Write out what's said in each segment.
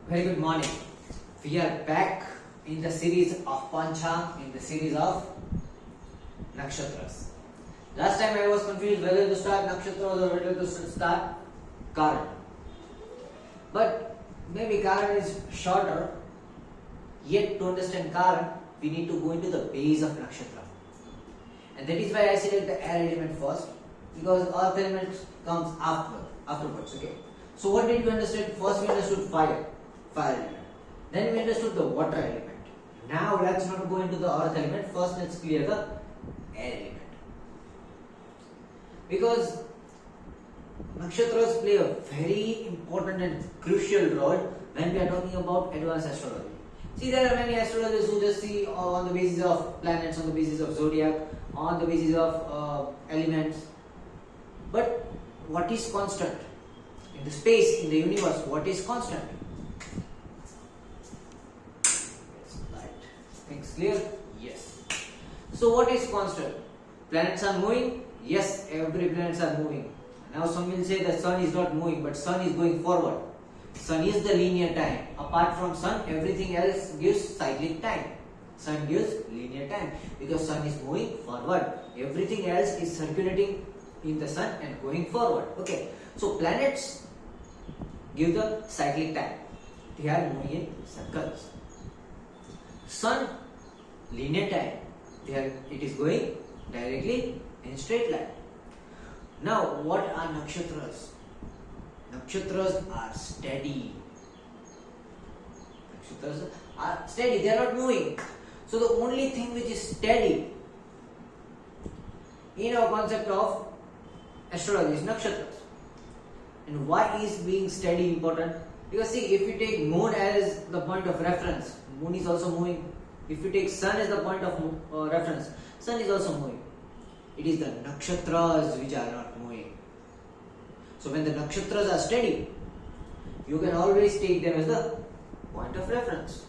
Very good morning. We are back in the series of Panchang, in the series of Nakshatras. Last time I was confused whether to start Nakshatras or whether to start Karan. But maybe Karan is shorter. Yet to understand Karan, we need to go into the base of Nakshatra. And that is why I select the air element first, because earth element comes afterwards. Okay. So what did you understand? First we understood fire element. Then we understood the water element. Now let's not go into the earth element. First let's clear the air element. Because nakshatras play a very important and crucial role when we are talking about advanced astrology. See, there are many astrologers who just see on the basis of planets, on the basis of zodiac, on the basis of elements. But what is constant? In the space, in the universe, what is constant? Things clear? Yes. So what is constant? Planets are moving? Yes, every planets are moving. Now some will say the sun is not moving, but sun is going forward. Sun is the linear time. Apart from sun, everything else gives cyclic time. Sun gives linear time because sun is moving forward. Everything else is circulating in the sun and going forward. Okay. So planets give the cyclic time. They are moving in circles. Sun, linear time. It is going directly in straight line. Now, what are nakshatras? Nakshatras are steady. Nakshatras are steady. They are not moving. So the only thing which is steady in our concept of astrology is nakshatras. And why is being steady important? Because see, if you take moon as the point of reference, moon is also moving. If you take sun as the point of reference, sun is also moving. It is the nakshatras which are not moving. So when the nakshatras are steady, you can always take them as the point of reference.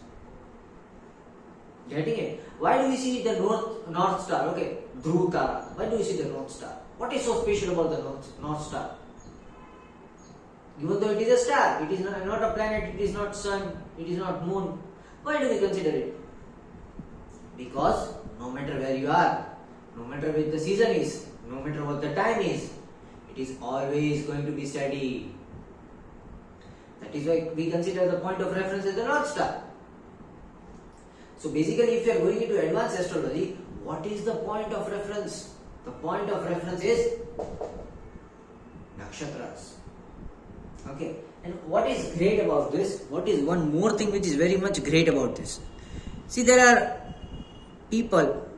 Getting it? Why do we see the north star? Okay, Dhruv Tara. Why do we see the north star? What is so special about the north star? Even though it is a star, it is not a planet, it is not sun, it is not moon. Why do we consider it? Because no matter where you are, no matter what the season is, no matter what the time is, it is always going to be steady. That is why we consider the point of reference as the North Star. So basically, if you are going into advanced astrology, what is the point of reference? The point of reference is nakshatras. Okay. And what is great about this? What is one more thing which is very much great about this? See, there are people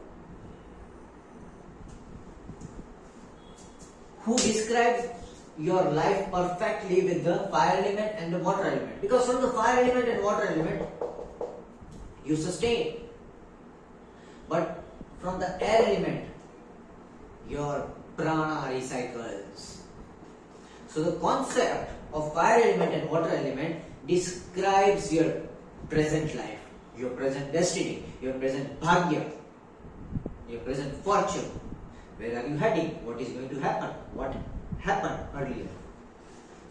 who describe your life perfectly with the fire element and the water element. Because from the fire element and water element, you sustain. But from the air element, your prana recycles. So the concept of fire element and water element describes your present life, your present destiny, your present bhagya, your present fortune. Where are you heading? What is going to happen? What happened earlier?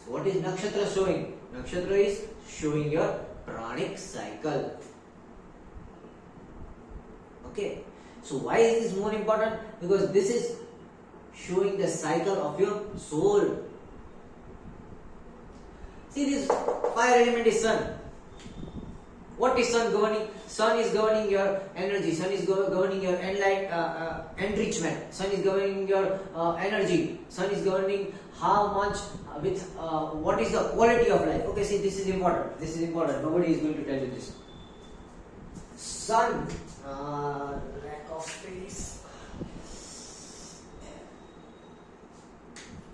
So what is nakshatra showing? Nakshatra is showing your pranic cycle. Okay. So why is this more important? Because this is showing the cycle of your soul. See, this fire element is sun. What is sun governing? Sun is governing your energy. Sun is governing your enrichment. Sun is governing your energy. Sun is governing how much what is the quality of life. Okay, see, this is important. This is important. Nobody is going to tell you this. Sun, lack of space.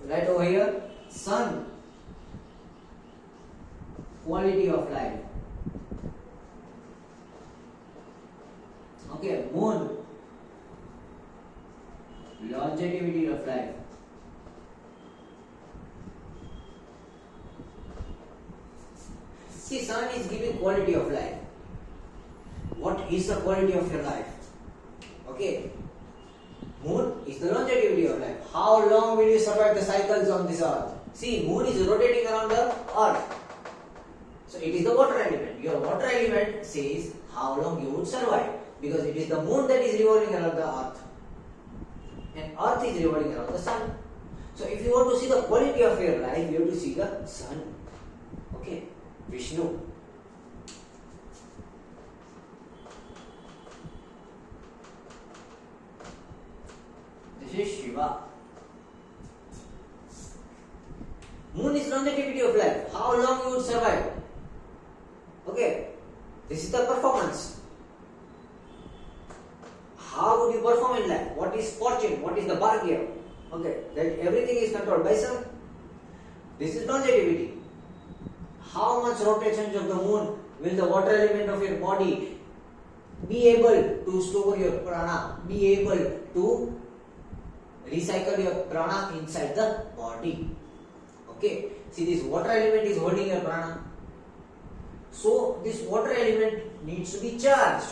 Right over here, sun, quality of life. Okay, moon, longevity of life. See, sun is giving quality of life. What is the quality of your life? Okay, moon is the longevity of life. How long will you survive the cycles on this earth? See, moon is rotating around the earth. So it is the water element. Your water element says how long you would survive, because it is the moon that is revolving around the earth and earth is revolving around the sun. So if you want to see the quality of your life, you have to see the sun. Okay, Vishnu. This is Shiva. Moon is longevity of life. How long you would survive? Okay, this is the performance. How would you perform in life? What is fortune? What is the bhagya? Okay, that everything is controlled by sun. This is longevity. How much rotations of the moon will the water element of your body be able to store your prana, be able to recycle your prana inside the body? Okay, see, this water element is holding your prana. So this water element needs to be charged,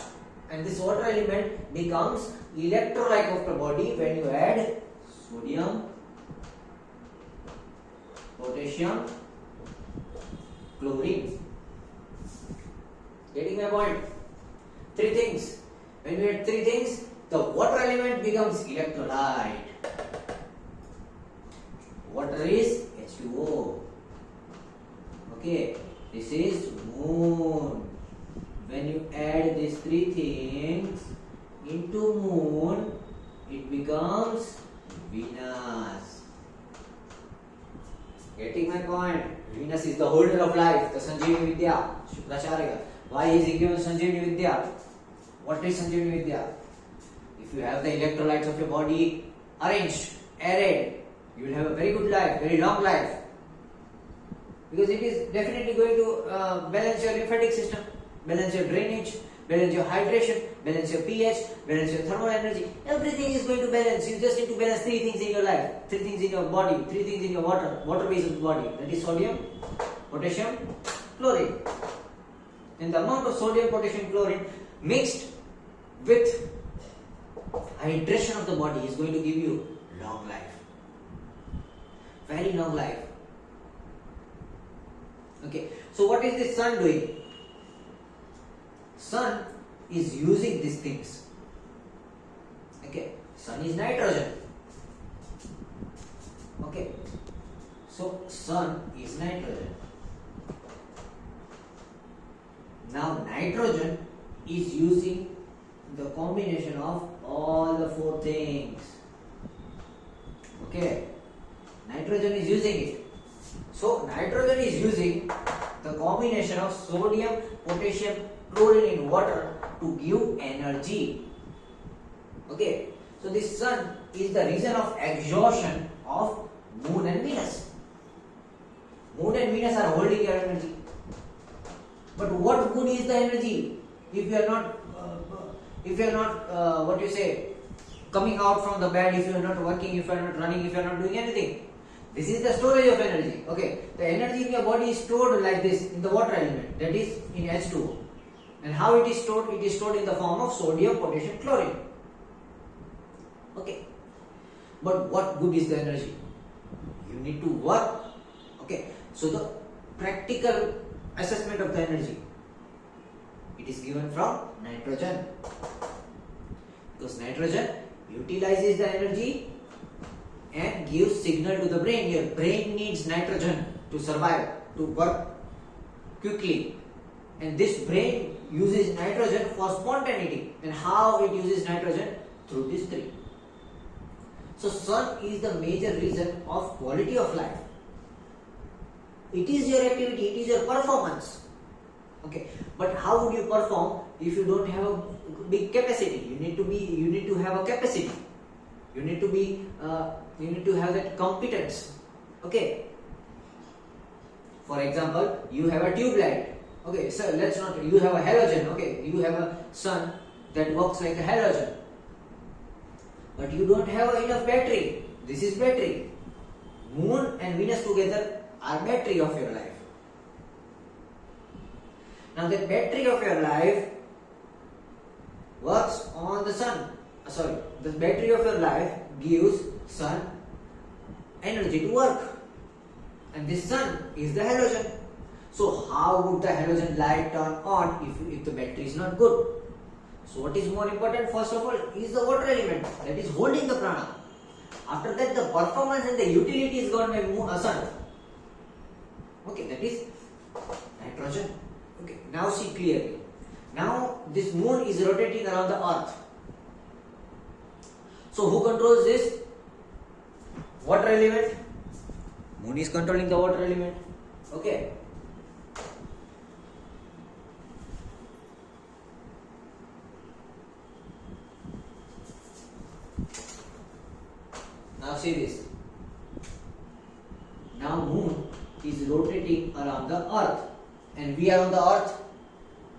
and this water element becomes electrolyte of the body when you add sodium, potassium, chlorine. Getting my point? Three things. When you add three things, the water element becomes electrolyte. Water is H2O. Okay, this is moon. When you add these three things into moon, it becomes Venus. Getting my point? Venus is the holder of life, the Sanjeevani Vidya, Shukracharya. Why is he given Sanjeevani Vidya? What is Sanjeevani Vidya? If you have the electrolytes of your body arranged, arrayed, you will have a very good life, very long life. Because it is definitely going to balance your lymphatic system, balance your drainage, balance your hydration, balance your pH, balance your thermal energy. Everything is going to balance. You just need to balance three things in your life, three things in your body, three things in your water base of the body. That is sodium, potassium, chlorine. And the amount of sodium, potassium, chlorine mixed with hydration of the body is going to give you long life. Very long life. Okay, so what is the sun doing? Sun is using these things. Okay, sun is nitrogen. Okay, so sun is nitrogen. Now nitrogen is using the combination of all the four things. Okay, nitrogen is using it. So nitrogen is using the combination of sodium, potassium, chlorine in water to give energy. Okay, so this sun is the reason of exhaustion of moon and Venus. Moon and Venus are holding your energy. But what good is the energy if you are not, coming out from the bed, if you are not working, if you are not running, if you are not doing anything? This is the storage of energy. Okay, the energy in your body is stored like this in the water element, that is in H2O. And how it is stored? It is stored in the form of sodium, potassium, chlorine. Okay, but what good is the energy? You need to work. Okay, so the practical assessment of the energy, it is given from nitrogen, because nitrogen utilizes the energy and gives signal to the brain. Your brain needs nitrogen to survive, to work quickly, and this brain uses nitrogen for spontaneity. And how it uses nitrogen? Through these three. So sun is the major reason of quality of life. It is your activity, it is your performance. Okay, but how would you perform if you don't have a big capacity? You need to have a capacity. You need to have that competence. Okay. For example, you have a tube light. Okay, so you have a halogen. Okay, you have a sun that works like a halogen. But you don't have enough battery. This is battery. Moon and Venus together are battery of your life. Now the battery of your life works on the sun. The battery of your life gives sun energy to work. And this sun is the halogen. So how would the halogen light turn on if the battery is not good? So what is more important, first of all, is the water element that is holding the prana. After that, the performance and the utility is gone by sun. Okay, that is nitrogen. Okay, now see clearly. Now this moon is rotating around the earth. So who controls this? Water element. Moon is controlling the water element. Okay. Now see this. Now moon is rotating around the earth and we are on the earth.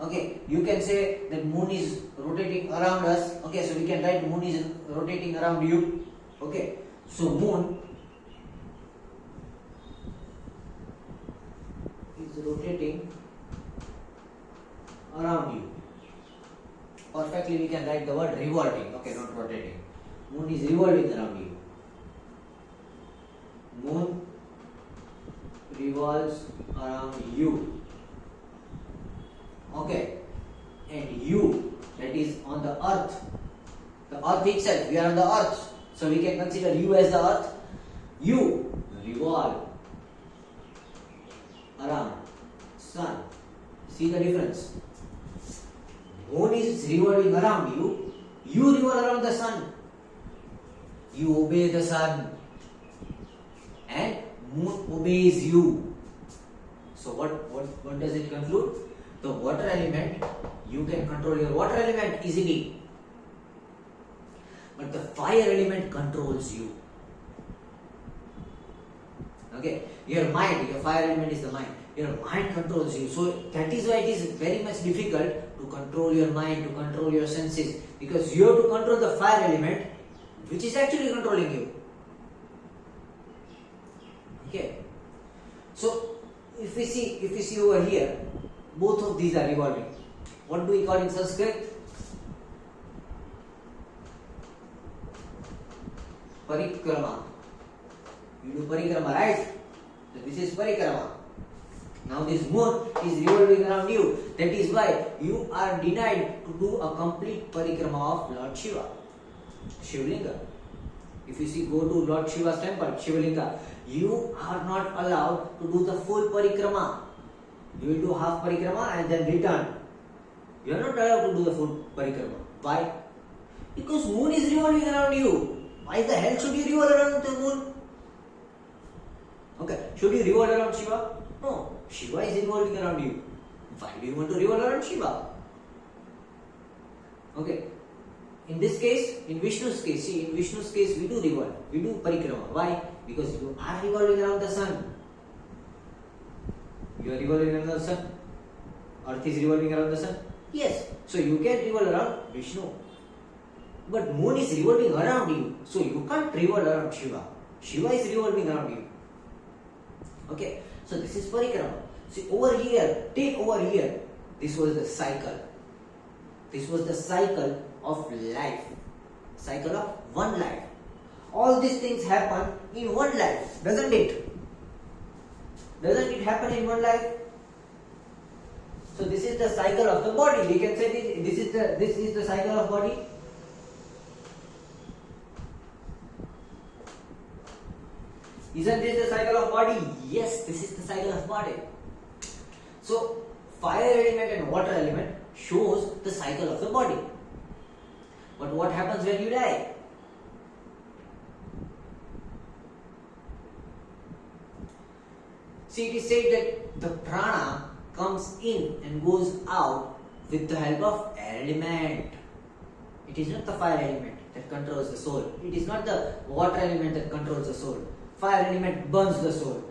Okay, you can say that moon is rotating around us. Okay, so we can write moon is rotating around you. Okay, so moon is rotating around you. Perfectly we can write the word revolving. Okay, not rotating. Moon is revolving around you. Moon revolves around you. Okay, and you, that is on the earth. The earth itself, we are on the earth. So we can consider you as the earth. You revolve around sun. See the difference? Moon is revolving around you. You revolve around the sun. You obey the sun. And moon obeys you. So what does it conclude? The water element, you can control your water element easily. But the fire element controls you. Okay, your mind, your fire element is the mind. Your mind controls you. So that is why it is very much difficult to control your mind, to control your senses. Because you have to control the fire element, which is actually controlling you. Okay. So if we see over here, both of these are revolving. What do we call in Sanskrit? Parikrama. You do parikrama, right? So this is parikrama. Now this moon is revolving around you. That is why you are denied to do a complete parikrama of Lord Shiva. Shivlinga. If you see, go to Lord Shiva's temple, Shivlinga, you are not allowed to do the full parikrama. You will do half parikrama and then return. You are not allowed to do the full parikrama. Why? Because moon is revolving around you. Why the hell should you revolve around the moon? Okay, should you revolve around Shiva? No, Shiva is revolving around you. Why do you want to revolve around Shiva? Okay, in this case, in Vishnu's case, see, in Vishnu's case we do revolve, we do parikrama. Why? Because you are revolving around the sun. You are revolving around the sun. Earth is revolving around the sun. Yes, so you can revolve around Vishnu. But moon is revolving around you, so you can't revolve around Shiva. Shiva is revolving around you. Okay, so this is parikrama. See over here, take over here. This was the cycle. This was the cycle of life. Cycle of one life. All these things happen in one life, doesn't it? Doesn't it happen in one life? So this is the cycle of the body. We can say this is the cycle of body. Isn't this the cycle of body? Yes, this is the cycle of body. So fire element and water element shows the cycle of the body. But what happens when you die? See, it is said that the prana comes in and goes out with the help of air element. It is not the fire element that controls the soul. It is not the water element that controls the soul. Fire element burns the soul.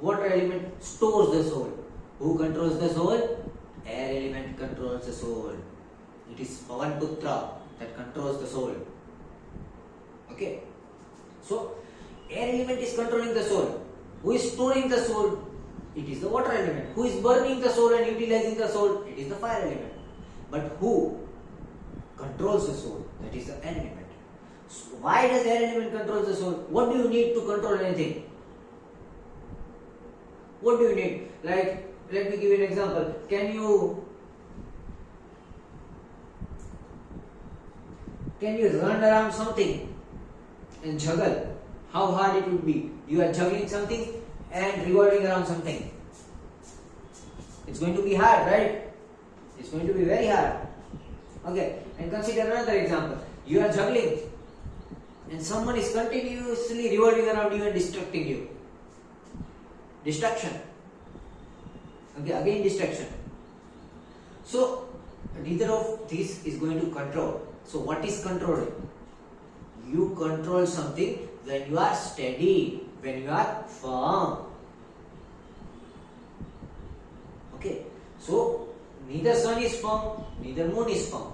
Water element stores the soul. Who controls the soul? Air element controls the soul. It is Pavan Putra that controls the soul. Okay. So, air element is controlling the soul. Who is storing the soul? It is the water element. Who is burning the soul and utilizing the soul? It is the fire element. But who controls the soul? That is the air element. So why does air element control the soul? What do you need to control anything? What do you need? Like let me give you an example. Can you run around something and juggle? How hard it would be. You are juggling something and revolving around something. It's going to be hard, right? It's going to be very hard. Okay, and consider another example. You are juggling and someone is continuously revolving around you and distracting you. Distraction. Okay, again distraction. So, neither of this is going to control. So, what is controlling? You control something when you are steady, when you are firm. Okay, so neither sun is firm, neither moon is firm.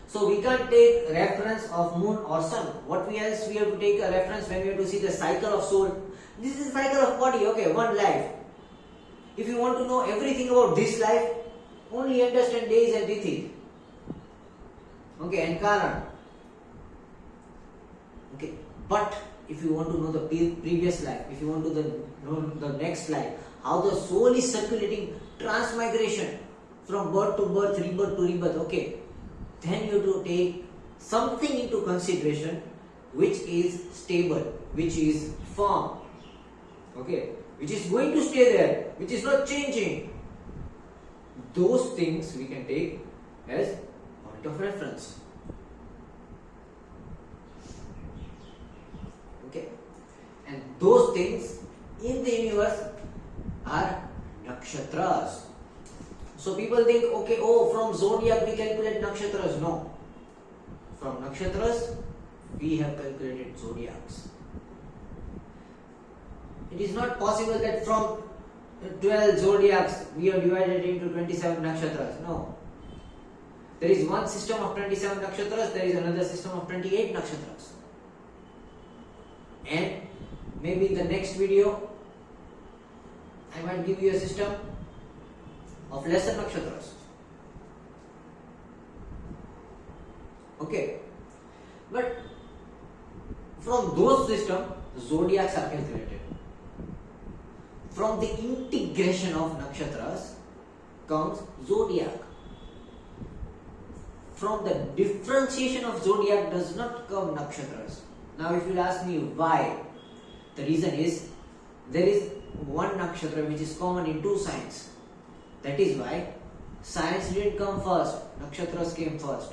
So we can't take reference of moon or sun. What else we have to take a reference when we have to see the cycle of soul? This is the cycle of body, okay, one life. If you want to know everything about this life, only understand days and tithi. Okay, and Karan. Okay, but if you want to know the previous life, if you want to know the next life, how the soul is circulating, transmigration from birth to birth, rebirth to rebirth, okay, then you have to take something into consideration which is stable, which is firm, okay, which is going to stay there, which is not changing. Those things we can take as point of reference. Okay, and those things in the universe are nakshatras. So people think, okay, from zodiac we calculate nakshatras. No. From nakshatras we have calculated zodiacs. It is not possible that from 12 zodiacs we have divided into 27 nakshatras. No. There is one system of 27 nakshatras, there is another system of 28 nakshatras. And maybe in the next video I might give you a system of lesser nakshatras. Okay. But from those systems, zodiacs are calculated. From the integration of nakshatras comes zodiac. From the differentiation of zodiac does not come nakshatras. Now if you ask me why, the reason is there is one nakshatra which is common in two signs. That is why science didn't come first, nakshatras came first.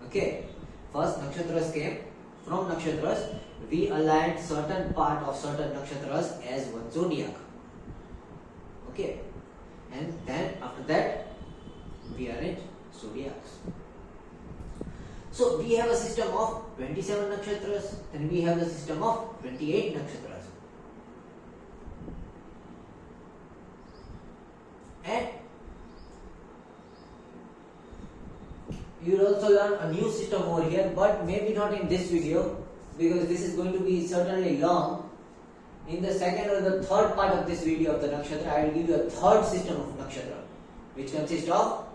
Okay, first nakshatras came. From nakshatras we aligned certain part of certain nakshatras as one zodiac. Okay, and then after that we arrange zodiacs. So we have a system of 27 nakshatras, then we have the system of 28 nakshatras. And you will also learn a new system over here, but maybe not in this video because this is going to be certainly long. In the second or the third part of this video of the nakshatra, I will give you a third system of nakshatra which consists of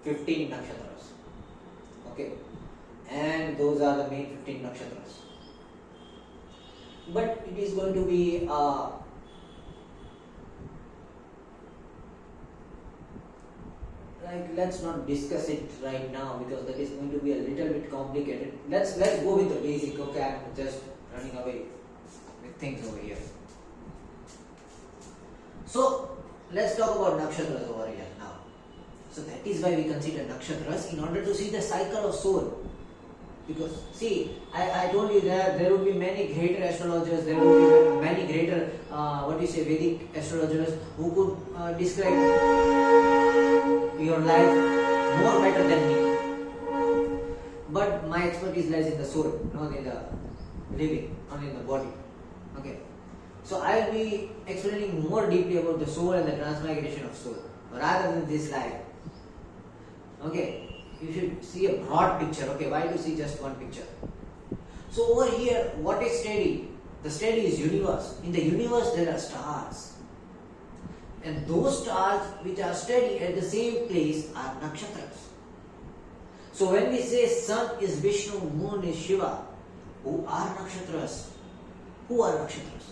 15 nakshatras. Okay, and those are the main 15 nakshatras. But it is going to be let's not discuss it right now because that is going to be a little bit complicated. Let's go with the basic. Okay, I'm just running away with things over here. So let's talk about nakshatras over here now. So that is why we consider nakshatras in order to see the cycle of soul. Because see, I told you that there will be many greater astrologers, there will be many greater Vedic astrologers who could describe your life more better than me. But my expertise lies in the soul, not in the living, not in the body. Okay. So I will be explaining more deeply about the soul and the transmigration of soul rather than this life. Okay. You should see a broad picture. Okay, why to see just one picture? So over here, what is steady? The steady is universe. In the universe there are stars. And those stars which are steady at the same place are nakshatras. So when we say sun is Vishnu, moon is Shiva, Who are nakshatras? Who are nakshatras?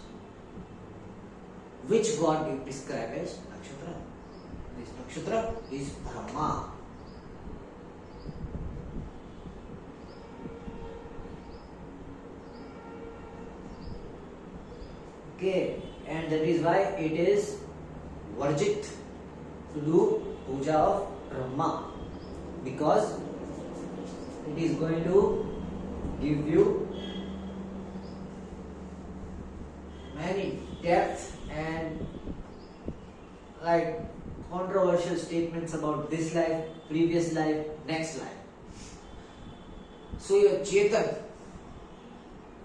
Which god do you describe as nakshatra? This nakshatra is Brahma. Okay, and that is why it is Varjit to do puja of Brahma, because it is going to give you many depth and like controversial statements about this life, previous life, next life. So your Chetan,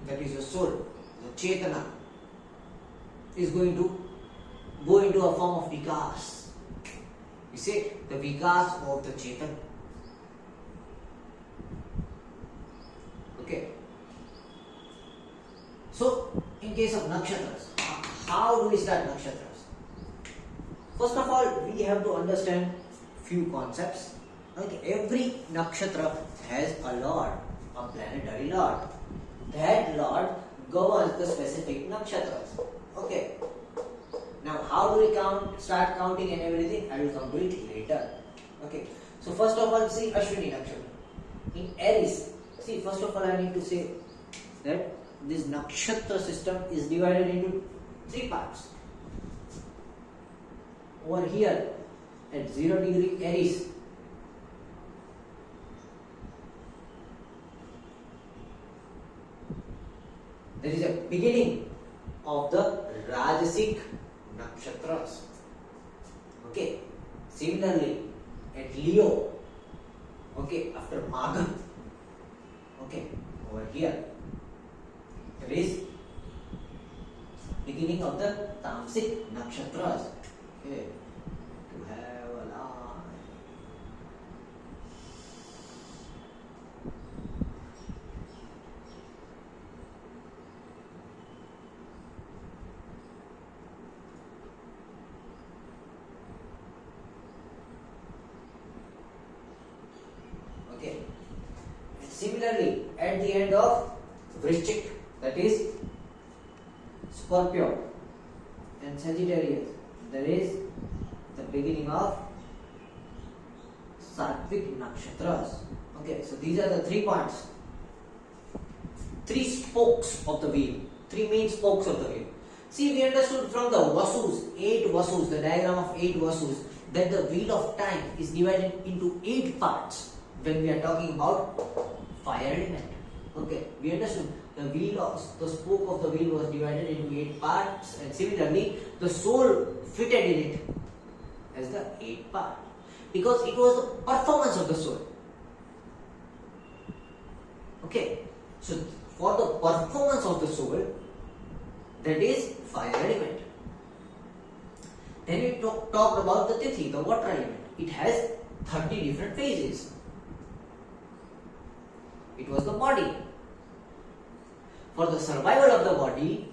that is your soul, the Chetana, is going to go into a form of Vikas. You see, the Vikas of the Chetan. Okay. So, in case of nakshatras, how do we start nakshatras? First of all, we have to understand few concepts. Okay, every nakshatra has a lord, a planetary lord. That lord governs the specific nakshatras. Okay. Now, how do we start counting and everything? I will come to it later. Okay. So, first of all, see Ashwini nakshatra. In Aries, see, first of all, I need to say that this nakshatra system is divided into 3 parts. Over here, at 0 degree Aries, there is a beginning of the Rajasic nakshatras. Okay. Similarly, at Leo, okay, after Magha, okay, over here, there is beginning of the Tamasic nakshatras. Okay, to have a line. Okay. And similarly, at the end of Vrishchik, that is Scorpio and Sagittarius, there is the beginning of Sattvic nakshatras. Okay, so these are the 3 parts, 3 spokes of the wheel, 3 main spokes of the wheel. See, we understood from the Vasus, 8 Vasus, the diagram of 8 Vasus, that the wheel of time is divided into 8 parts when we are talking about fire element. Okay, we understood the spoke of the wheel was divided into 8 parts, and similarly the soul fitted in it as the 8th part, because it was the performance of the soul. Okay, so for the performance of the soul, that is fire element. Then we talked about the Tithi, the water element. It has 30 different phases. It was the body. For the survival of the body,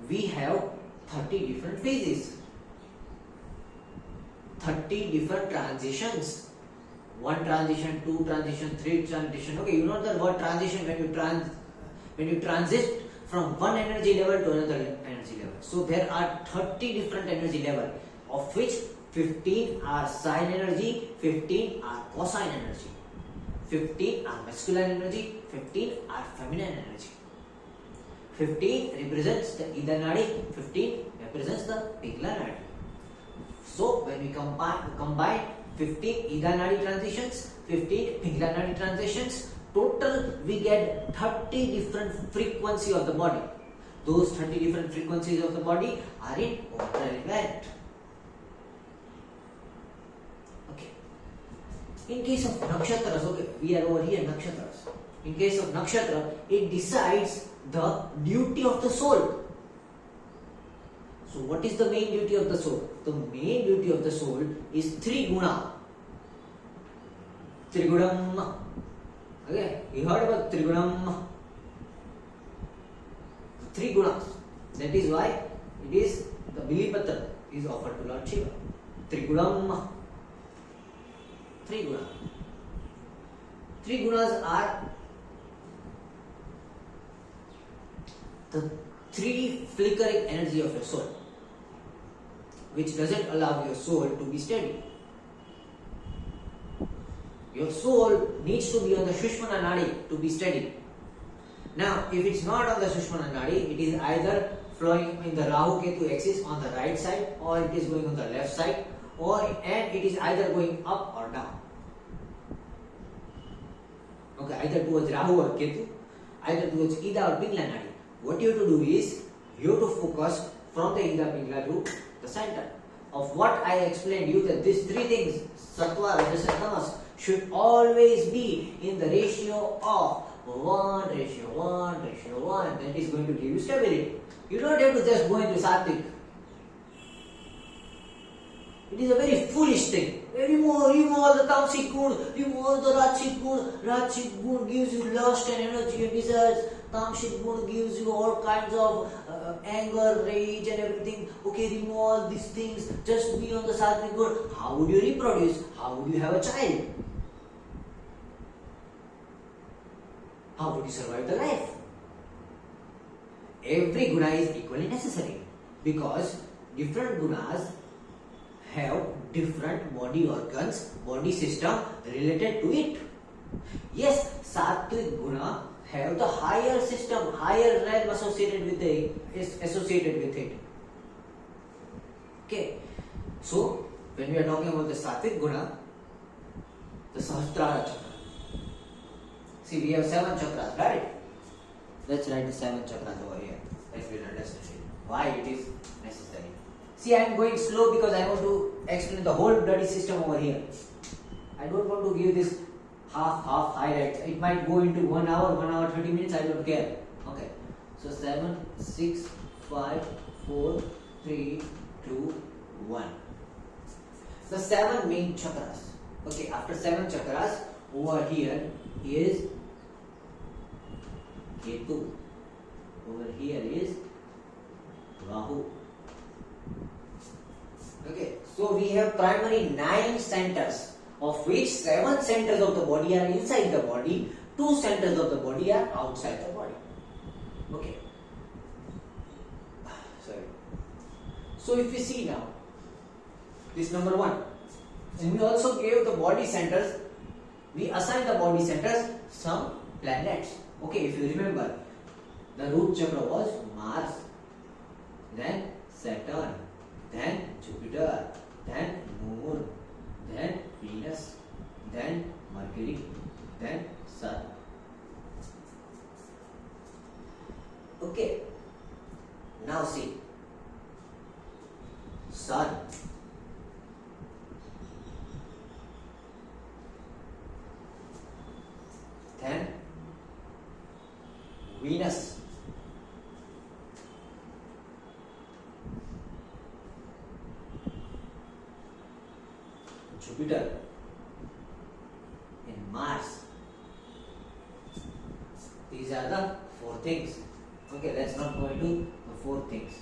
we have 30 different phases, 30 different transitions. 1 transition, 2 transition, 3 transition. Okay, you know the word transition when you transit from one energy level to another energy level. So there are 30 different energy levels, of which 15 are sine energy, 15 are cosine energy, 15 are masculine energy, 15 are feminine energy. 15 represents the Ida Nadi, 15 represents the Pingla Nadi. So when we combine 15 Ida Nadi transitions, 15 Pingla Nadi transitions, total we get 30 different frequency of the body. Those 30 different frequencies of the body are in water element. Okay. In case of nakshatras, okay, we are over here nakshatras. In case of nakshatra, it decides the duty of the soul. So what is the main duty of the soul? The main duty of the soul is 3 guna. Trigunam. Okay, you heard about Trigunam. 3 gunas. That is why it is the Bilipatra is offered to Lord Shiva. Trigunam. 3 gunas. 3 gunas are the three flickering energy of your soul, which doesn't allow your soul to be steady. Your soul needs to be on the Sushmana Nadi to be steady. Now, if it's not on the Sushmana Nadi, it is either flowing in the Rahu Ketu axis on the right side, or it is going on the left side, and it is either going up or down. Okay, either towards Rahu or Ketu, either towards Ida or Pingla Nadi. What you have to do is, you have to focus from the Ida Pingla to the center. Of what I explained you, that these three things, Sattva, Rajas and Tamas, should always be in the ratio of 1:1:1. That is going to give you stability. You don't have to just go into Sattvic. It is a very foolish thing. Remove all the Tamasic gun, remove all the Rajasic gun. Rajasic gun gives you lust and energy and desires. Tamasic gun gives you all kinds of anger, rage and everything. Okay, remove all these things. Just be on the Sattvic gun. How would you reproduce? How would you have a child? How would you survive the life? Every guna is equally necessary, because different gunas have different body organs, body system related to it. Yes, Sattvic guna have the higher system, higher realm associated with it. Okay, so when we are talking about the Sattvic guna, the Sahasrara chakra. See, we have 7 chakras, right? Let's write the 7 chakras over here. Then we'll understand it. Why it is necessary. See, I am going slow because I want to explain the whole bloody system over here. I don't want to give this half highlights. It might go into 1 hour, 1 hour 30 minutes. I don't care. Okay. So 7, 6, 5, 4, 3, 2, 1. The 7 main chakras. Okay. After 7 chakras, over here is Ketu. Over here is Rahu. Okay, so we have primary 9 centers, of which 7 centers of the body are inside the body, 2 centers of the body are outside the body. Okay. Sorry. So if we see now, this number 1, and we also gave the body centers, we assign the body centers some planets. Okay, if you remember, the root chakra was Mars, then Saturn, then Jupiter, then Moon, then Venus, then Mercury, then Sun. Okay, now see, Sun, then Venus, Jupiter, and Mars. These are the 4 things. Okay, let's not go into the 4 things.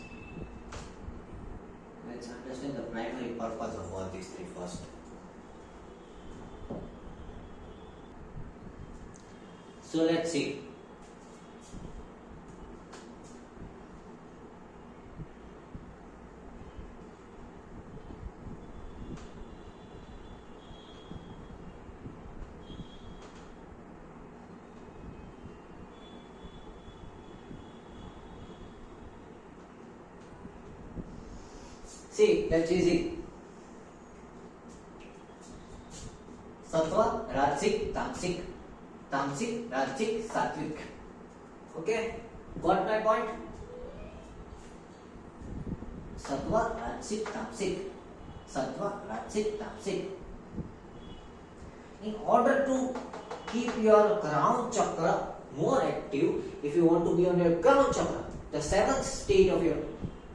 Let's understand the primary purpose of all these 3 first. So let's see. See, that's easy. Sattva, Rajasic, Tamasic. Tamasic, Rajasic, Sattvic. Okay? Got my point? Sattva, Rajasic, Tamasic. Sattva, Rajasic, Tamasic. In order to keep your crown chakra more active, if you want to be on your crown chakra, the 7th stage of your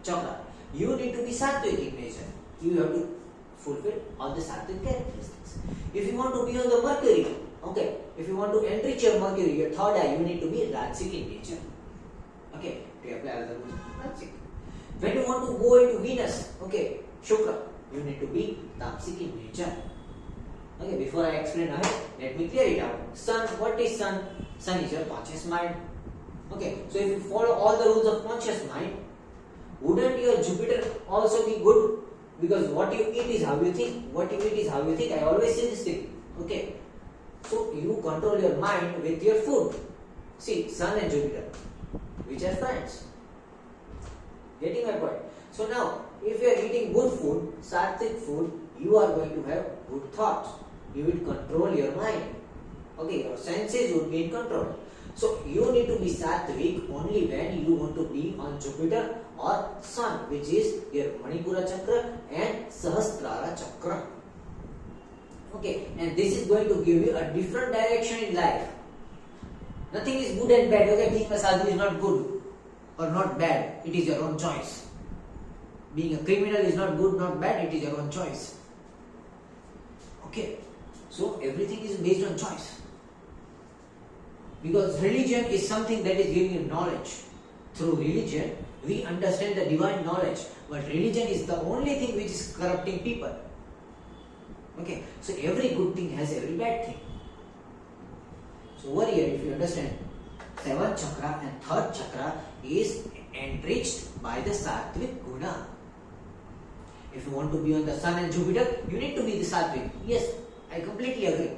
chakra, you need to be Sattvic in nature. You have to fulfill all the Sattvic characteristics. If you want to be on the Mercury, okay, if you want to enrich your Mercury, your 3rd eye, you need to be Rajasic in nature. Okay, to apply all the rules, Rajasic. When you want to go into Venus, okay, Shukra, you need to be Tamasic in nature. Okay, before I explain ahead, let me clear it out. Sun, what is Sun? Sun is your conscious mind. Okay, so if you follow all the rules of conscious mind, wouldn't your Jupiter also be good? Because what you eat is how you think. What you eat is how you think. I always say this thing. Okay, so you control your mind with your food. See, Sun and Jupiter, which are friends. Getting my point? So now, if you are eating good food, sattvic food, you are going to have good thoughts. You will control your mind. Okay, your senses would be in control. So you need to be sattvic only when you want to be on Jupiter or Sun, which is your Manipura Chakra and Sahasrara Chakra. Okay, and this is going to give you a different direction in life. Nothing is good and bad. Okay, being a sadhu is not good or not bad. It is your own choice. Being a criminal is not good, not bad. It is your own choice. Okay, so everything is based on choice. Because religion is something that is giving you knowledge. Through religion, we understand the divine knowledge. But religion is the only thing which is corrupting people. Okay, so every good thing has every bad thing. So over here, if you understand, 7th chakra and 3rd chakra is enriched by the sattvic guna. If you want to be on the Sun and Jupiter, you need to be the sattvic. Yes, I completely agree.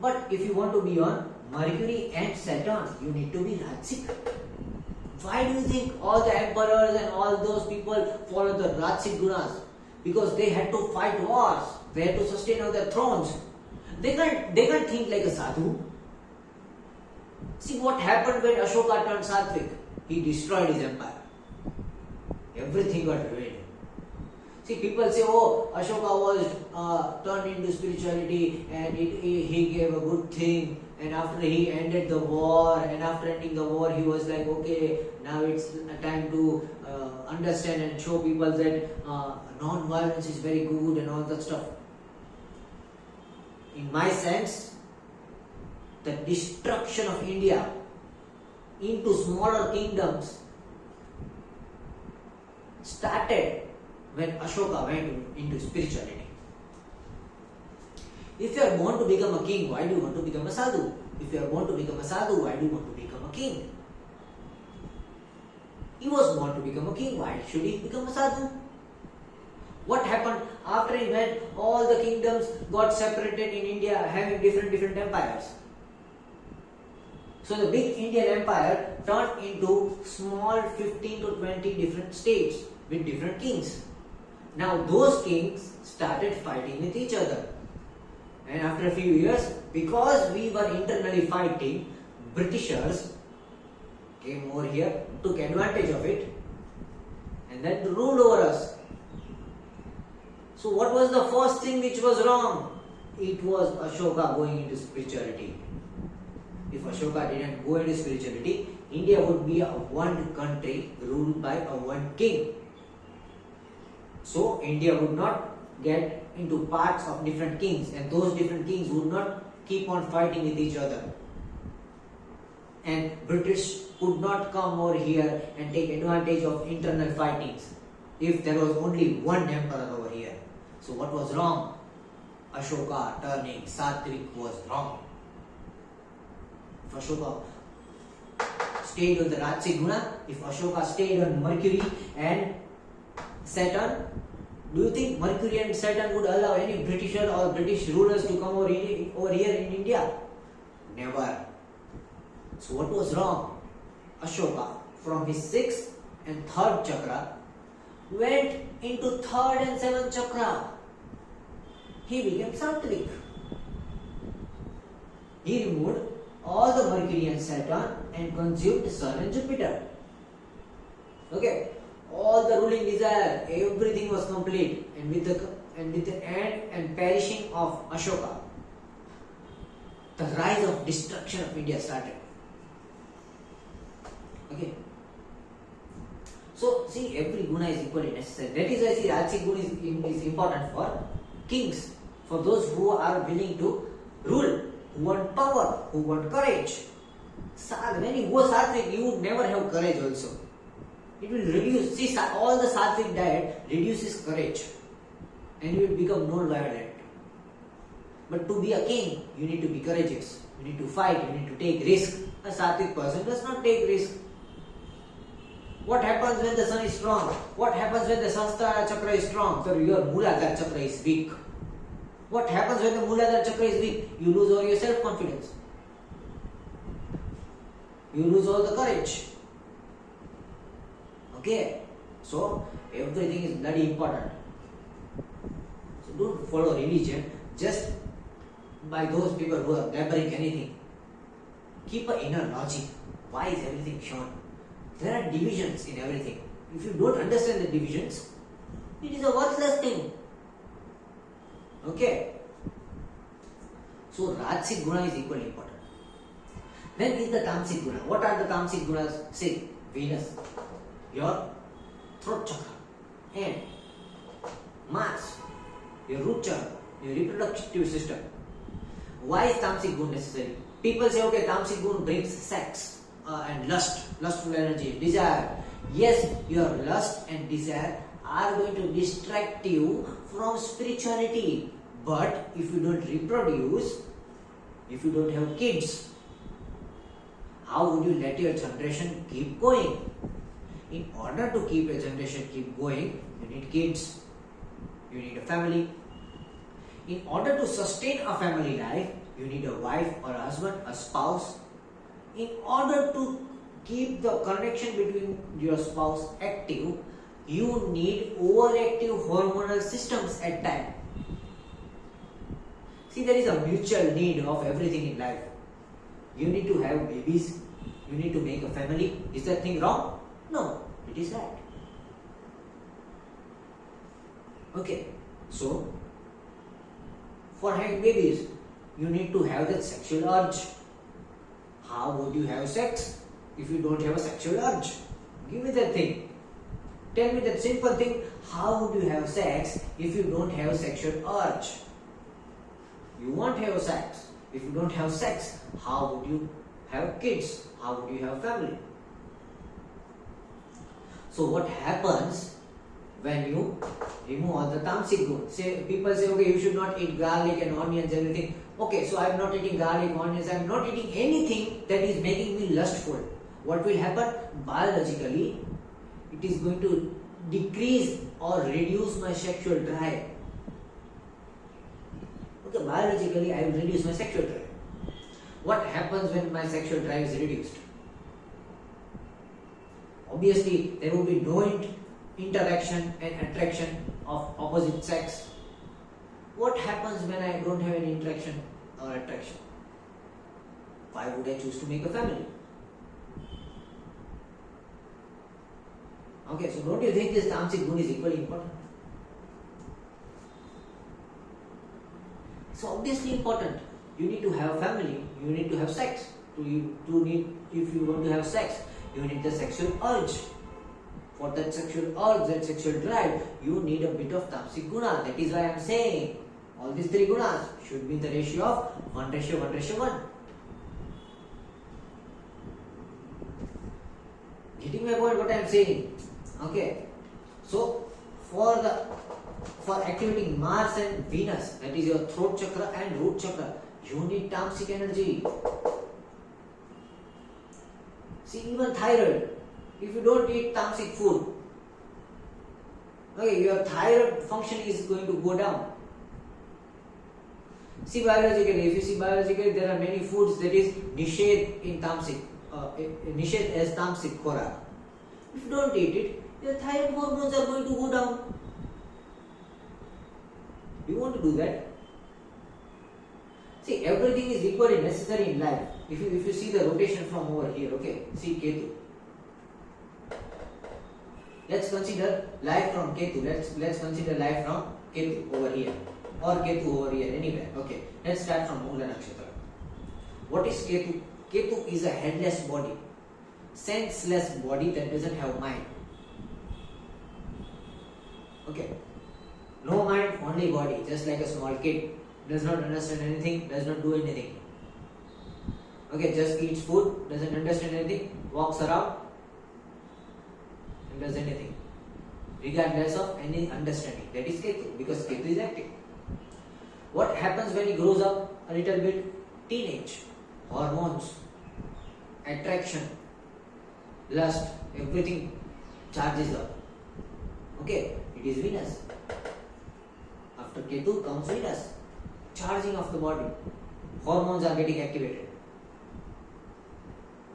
But if you want to be on Mercury and Saturn, you need to be Rajasic. Why do you think all the emperors and all those people follow the Rajasic gunas? Because they had to fight wars. They had to sustain on their thrones. They can't think like a sadhu. See what happened when Ashoka turned sattvic. He destroyed his empire. Everything got ruined. See, people say, oh, Ashoka was turned into spirituality and he gave a good thing. And after he ended the war, and after ending the war, he was like, okay, now it's time to understand and show people that non-violence is very good and all that stuff. In my sense, the destruction of India into smaller kingdoms started when Ashoka went into spirituality. If you are born to become a king, why do you want to become a sadhu? If you are born to become a sadhu, why do you want to become a king? He was born to become a king, why should he become a sadhu? What happened after he went? All the kingdoms got separated in India, having different empires. So the big Indian empire turned into small 15 to 20 different states with different kings. Now those kings started fighting with each other. And after a few years, because we were internally fighting, Britishers came over here, took advantage of it, and then ruled over us. So what was the first thing which was wrong? It was Ashoka going into spirituality. If Ashoka didn't go into spirituality, India would be a one country ruled by a one king. So India would not get into parts of different kings, and those different kings would not keep on fighting with each other. And British could not come over here and take advantage of internal fightings if there was only one emperor over here. So what was wrong? Ashoka turning sattvic was wrong. If Ashoka stayed on the Rajasic guna, if Ashoka stayed on Mercury and Saturn, do you think Mercury and Saturn would allow any Britisher or British rulers to come over here in India? Never. So what was wrong? Ashoka from his 6th and 3rd chakra went into 3rd and 7th chakra. He became sattvic. He removed all the Mercury and Saturn and consumed Sun and Jupiter. Okay. All the ruling desire, everything was complete, and with the end and perishing of Ashoka, the rise of destruction of India started. Okay. So see, every guna is equally necessary. That is why see, Rajasic guna is important for kings, for those who are willing to rule, who want power, who want courage. When you go sattvic, you would never have courage also. It will reduce, see, all the sattvic diet reduces courage and you will become non-violent. But to be a king, you need to be courageous. You need to fight, you need to take risk. A sattvic person does not take risk. What happens when the sun is strong? What happens when the Sahasrara chakra is strong? So your Mooladhara chakra is weak. What happens when the Mooladhara chakra is weak? You lose all your self-confidence. You lose all the courage. Okay? So everything is bloody important. So don't follow religion just by those people who are blabbering anything. Keep an inner logic. Why is everything shown? There are divisions in everything. If you don't understand the divisions, it is a worthless thing. Okay? So Rajasic guna is equally important. Then is the Tamasic guna. What are the Tamasic gunas? See, Venus, your throat chakra, and Mars, your root chakra, your reproductive system. Why is Tamasic guna necessary? People say, okay, Tamasic guna brings sex. And lustful energy, desire. Yes, your lust and desire are going to distract you from spirituality. But if you don't reproduce, if you don't have kids, how would you let your generation keep going? In order to keep a generation keep going, you need kids, you need a family. In order to sustain a family life, you need a wife or a husband, a spouse. In order to keep the connection between your spouse active, you need overactive hormonal systems at time. See, there is a mutual need of everything in life. You need to have babies, you need to make a family. Is that thing wrong? No, it is right. Okay, so for having babies, you need to have that sexual urge. How would you have sex if you don't have a sexual urge? Give me that thing. Tell me that simple thing. How would you have sex if you don't have a sexual urge? You won't have sex. If you don't have sex, how would you have kids? How would you have family? So what happens when you remove all the tamasic guna? Say, people say, okay, you should not eat garlic and onions and everything. Okay, so I am not eating garlic, onions, I am not eating anything that is making me lustful. What will happen? Biologically, it is going to decrease or reduce my sexual drive. Okay, biologically, I will reduce my sexual drive. What happens when my sexual drive is reduced? Obviously, there will be no interaction and attraction of opposite sex. What happens when I don't have any interaction or attraction? Why would I choose to make a family? Okay, so don't you think this tamasic guna is equally important? It's obviously important. You need to have family, you need to have sex. If you want to have sex, you need the sexual urge. For that sexual urge, that sexual drive, you need a bit of tamasic guna. That is why I am saying all these three gunas should be in the ratio of 1:1:1. Getting my point what I am saying? Okay. So for activating Mars and Venus, that is your throat chakra and root chakra, you need tamasic energy. See, even thyroid, if you don't eat tamasic food, okay, your thyroid function is going to go down. See, biologically, if you see biologically, there are many foods that is nished in tamasic, nished as tamasic khorak. If you don't eat it, your thyroid hormones are going to go down. You want to do that? See, everything is equally necessary in life. If you see the rotation from over here, okay, see Ketu. Let's consider life from Ketu. Let's consider life from Ketu over here, or Ketu over here, anywhere. Okay, let's start from Moola Nakshatra. What is Ketu? Ketu is a headless body, senseless body that doesn't have mind. Okay, no mind, only body, just like a small kid. Does not understand anything, does not do anything. Okay, just eats food, doesn't understand anything, walks around and does anything, regardless of any understanding. That is Ketu, because Ketu is active. What happens when he grows up a little bit? Teenage, hormones, attraction, lust, everything charges up. Okay, it is Venus. After Ketu comes Venus, charging of the body. Hormones are getting activated.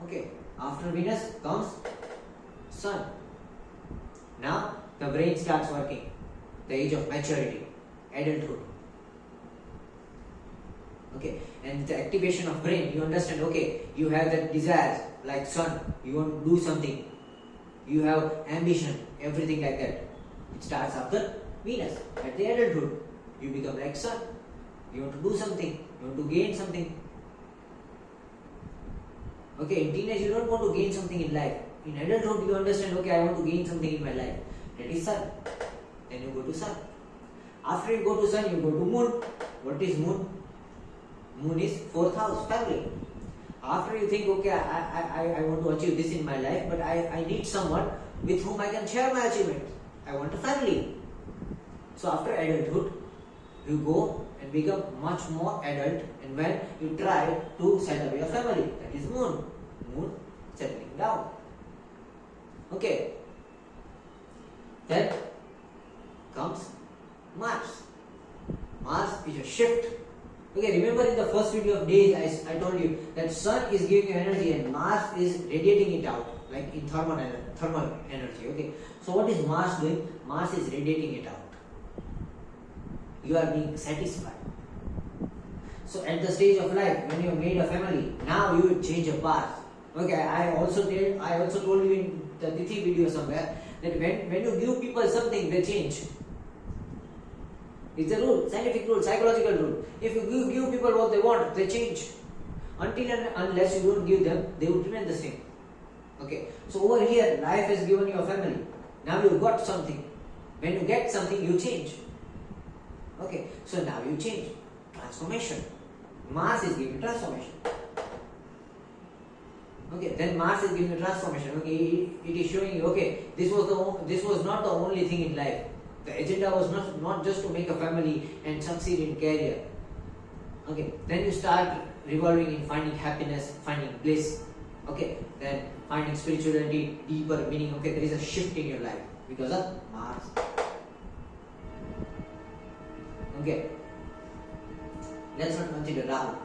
Okay, after Venus comes Sun. Now the brain starts working. The age of maturity, adulthood. Okay, and the activation of brain, you understand, okay, you have that desires like Sun, you want to do something, you have ambition, everything like that. It starts after Venus. At the adulthood, you become like Sun. You want to do something, you want to gain something. Okay, in teenage you don't want to gain something in life. In adulthood you understand, okay, I want to gain something in my life. That is Sun. Then you go to Sun. After you go to Sun, you go to Moon. What is Moon? Moon is 4th house, family. After you think, okay, I want to achieve this in my life, but I need someone with whom I can share my achievements. I want a family. So after adulthood, you go and become much more adult, and when you try to set up your family, that is Moon. Moon settling down. Okay. Then comes Mars. Mars is a shift. Okay, remember in the first video of days, I told you that Sun is giving you energy and Mars is radiating it out, like in thermal energy. Okay, so what is Mars doing? Mars is radiating it out. You are being satisfied. So at the stage of life, when you have made a family, now you will change your path. Okay, I also told you in the Tithi video somewhere that when you give people something, they change. It's a rule, scientific rule, psychological rule. If you give people what they want, they change. Until and unless you don't give them, they will remain the same. Okay, so over here, life has given you a family. Now you got something. When you get something, you change. Okay, so now you change. Transformation. Mars is giving transformation. Okay, then Mars is giving transformation. Okay, it is showing you, okay, this was not the only thing in life. The agenda was not just to make a family and succeed in career. Okay, then you start revolving in finding happiness, finding bliss. Okay, then finding spirituality, deeper meaning. Okay, there is a shift in your life because of Mars. Okay, let's not consider Rahu.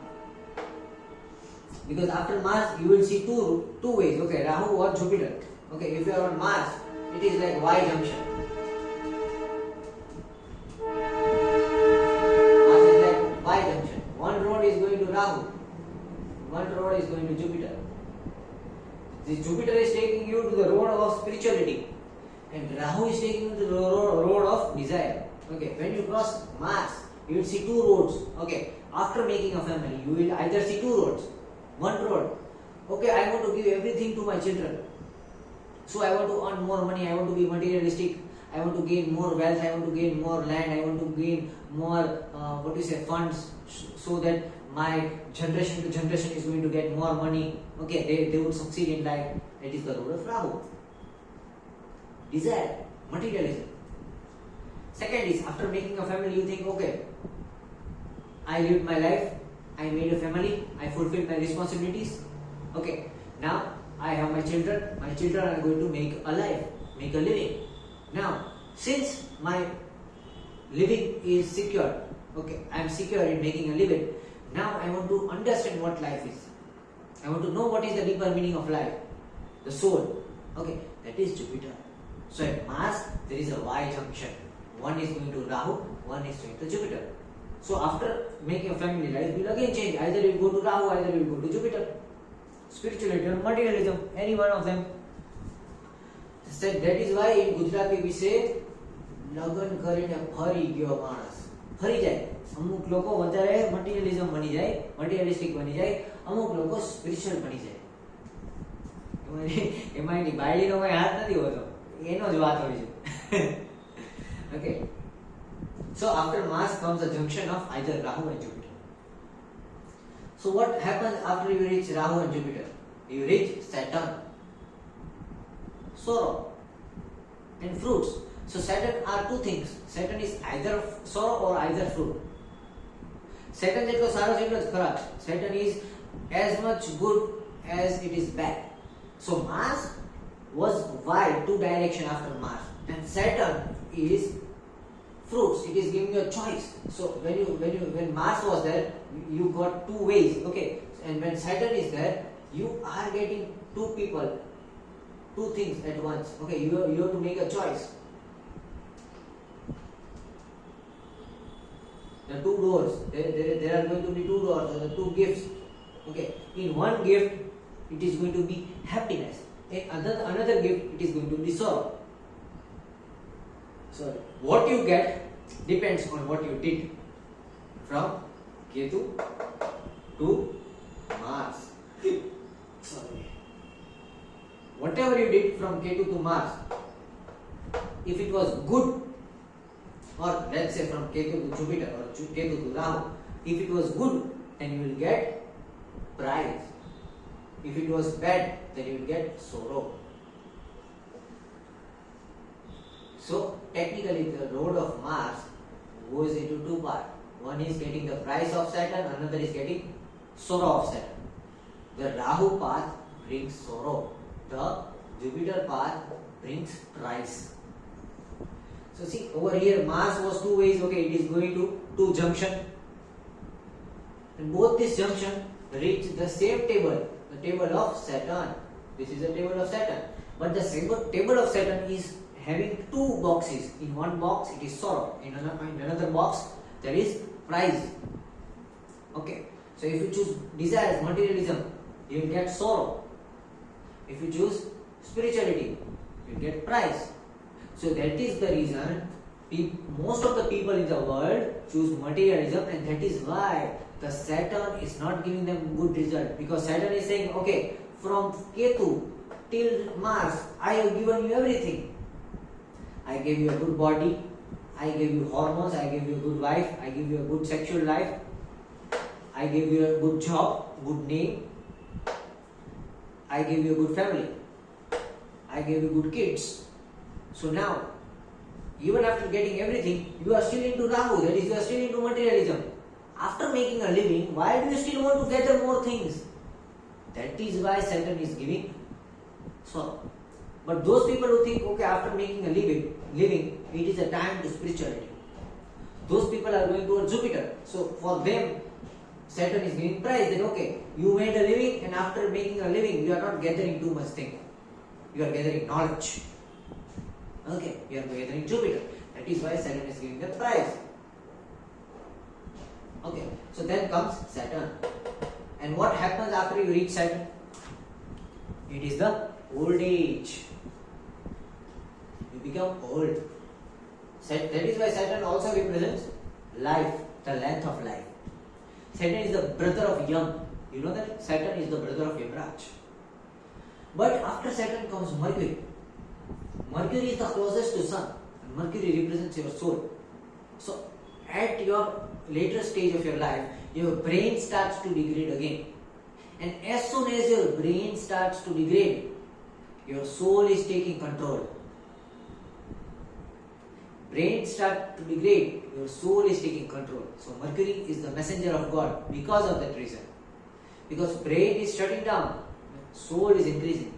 Because after Mars, you will see two ways. Okay, Rahu or Jupiter. Okay, if you are on Mars, it is like Y junction. One road is going to Rahu, one road is going to Jupiter. This Jupiter is taking you to the road of spirituality, and Rahu is taking you to the road of desire. Okay, when you cross Mars, you will see two roads. Okay, after making a family, you will either see two roads. One road, okay, I want to give everything to my children, so I want to earn more money, I want to be materialistic, I want to gain more wealth, I want to gain more land, I want to gain more funds, so that my generation to generation is going to get more money. Okay, they would succeed in life. That is the road of Rahu. Desire, materialism. Second is, after making a family, you think, okay, I lived my life, I made a family, I fulfilled my responsibilities. Okay, now I have my children are going to make a life, make a living. Now, since my living is secure, okay, I am secure in making a living, now I want to understand what life is. I want to know what is the deeper meaning of life, the soul. Okay, that is Jupiter. So at Mars, there is a Y junction. One is going to Rahu, one is going to Jupiter. So after making a family life, you will again change. Either you will go to Rahu, either you will go to Jupiter. Spirituality or materialism, any one of them. So that is why in Gujarati we say, લગન કરીને ફરી ગયો માણસ. ફરી જાય. અમુક લોકો વધારે મટીરિયલિઝમ બની જાય, મટીરિયલિસ્ટિક બની જાય, અમુક લોકો સ્પિરિચ્યુઅલ બની જાય. એમાં એની બાયડીનો કોઈ હાથ નથી હોતો, એનો જ વાત હોય છે. Okay. So after Mars comes a junction of either Rahu and Jupiter. So what happens after you reach Rahu and Jupiter? You reach Saturn. Sorrow and fruits. So Saturn are two things. Saturn is either sorrow or either fruit. Saturn જેટલો સારો છે એટલો જ ખરાબ. Saturn is as much good as it is bad. So Mars was Y, two direction after Mars, and Saturn is fruits. It is giving you a choice. So when Mars was there, you got two ways. Okay, and when Saturn is there, you are getting two people, two things at once. Okay, you have to make a choice. The two doors, there are going to be two doors, or the two gifts. Okay, in one gift, it is going to be happiness. In another gift, it is going to be sorrow. So, what you get depends on what you did from Ketu to Mars. Sorry. Whatever you did from Ketu to Mars, if it was good, or let's say from Ketu to Jupiter or Ketu to Rahu, if it was good, then you will get prize. If it was bad, then you will get sorrow. So technically the road of Mars goes into two parts. One is getting the prize of Saturn, another is getting sorrow of Saturn. The Rahu path brings sorrow. The Jupiter path brings prize. So see, over here Mars was two ways. Okay, it is going to two junction, and both this junction reach the same table, the table of Saturn. This is the table of Saturn, but the table of Saturn is having two boxes. In one box it is sorrow, in another box there is prize. Okay, so if you choose desires, materialism, you will get sorrow. If you choose spirituality, you will get prize. So that is the reason most of the people in the world choose materialism, and that is why the Saturn is not giving them good result, because Saturn is saying, okay, from Ketu till Mars, I have given you everything. I gave you a good body, I gave you hormones, I gave you a good wife, I gave you a good sexual life, I gave you a good job, good name, I gave you a good family, I gave you good kids. So now, even after getting everything, you are still into Rahu, that is, you are still into materialism. After making a living, why do you still want to gather more things? That is why Saturn is giving sorrow. But those people who think, okay, after making a living, it is a time to spirituality. Those people are going towards Jupiter. So for them, Saturn is giving prize. Then okay, you made a living, and after making a living, you are not gathering too much thing. You are gathering knowledge. Okay, you are gathering Jupiter. That is why Saturn is giving the prize. Okay, so then comes Saturn. And what happens after you reach Saturn? It is the old age. You become old. That is why Saturn also represents life, the length of life. Saturn is the brother of Yam. You know that? Saturn is the brother of Yamraj. But after Saturn comes Mercury. Mercury is the closest to Sun. And Mercury represents your soul. So, at your later stage of your life, your brain starts to degrade again. And as soon as your brain starts to degrade, your soul is taking control. Brain starts to degrade, your soul is taking control. So Mercury is the messenger of God because of that reason. Because brain is shutting down, soul is increasing.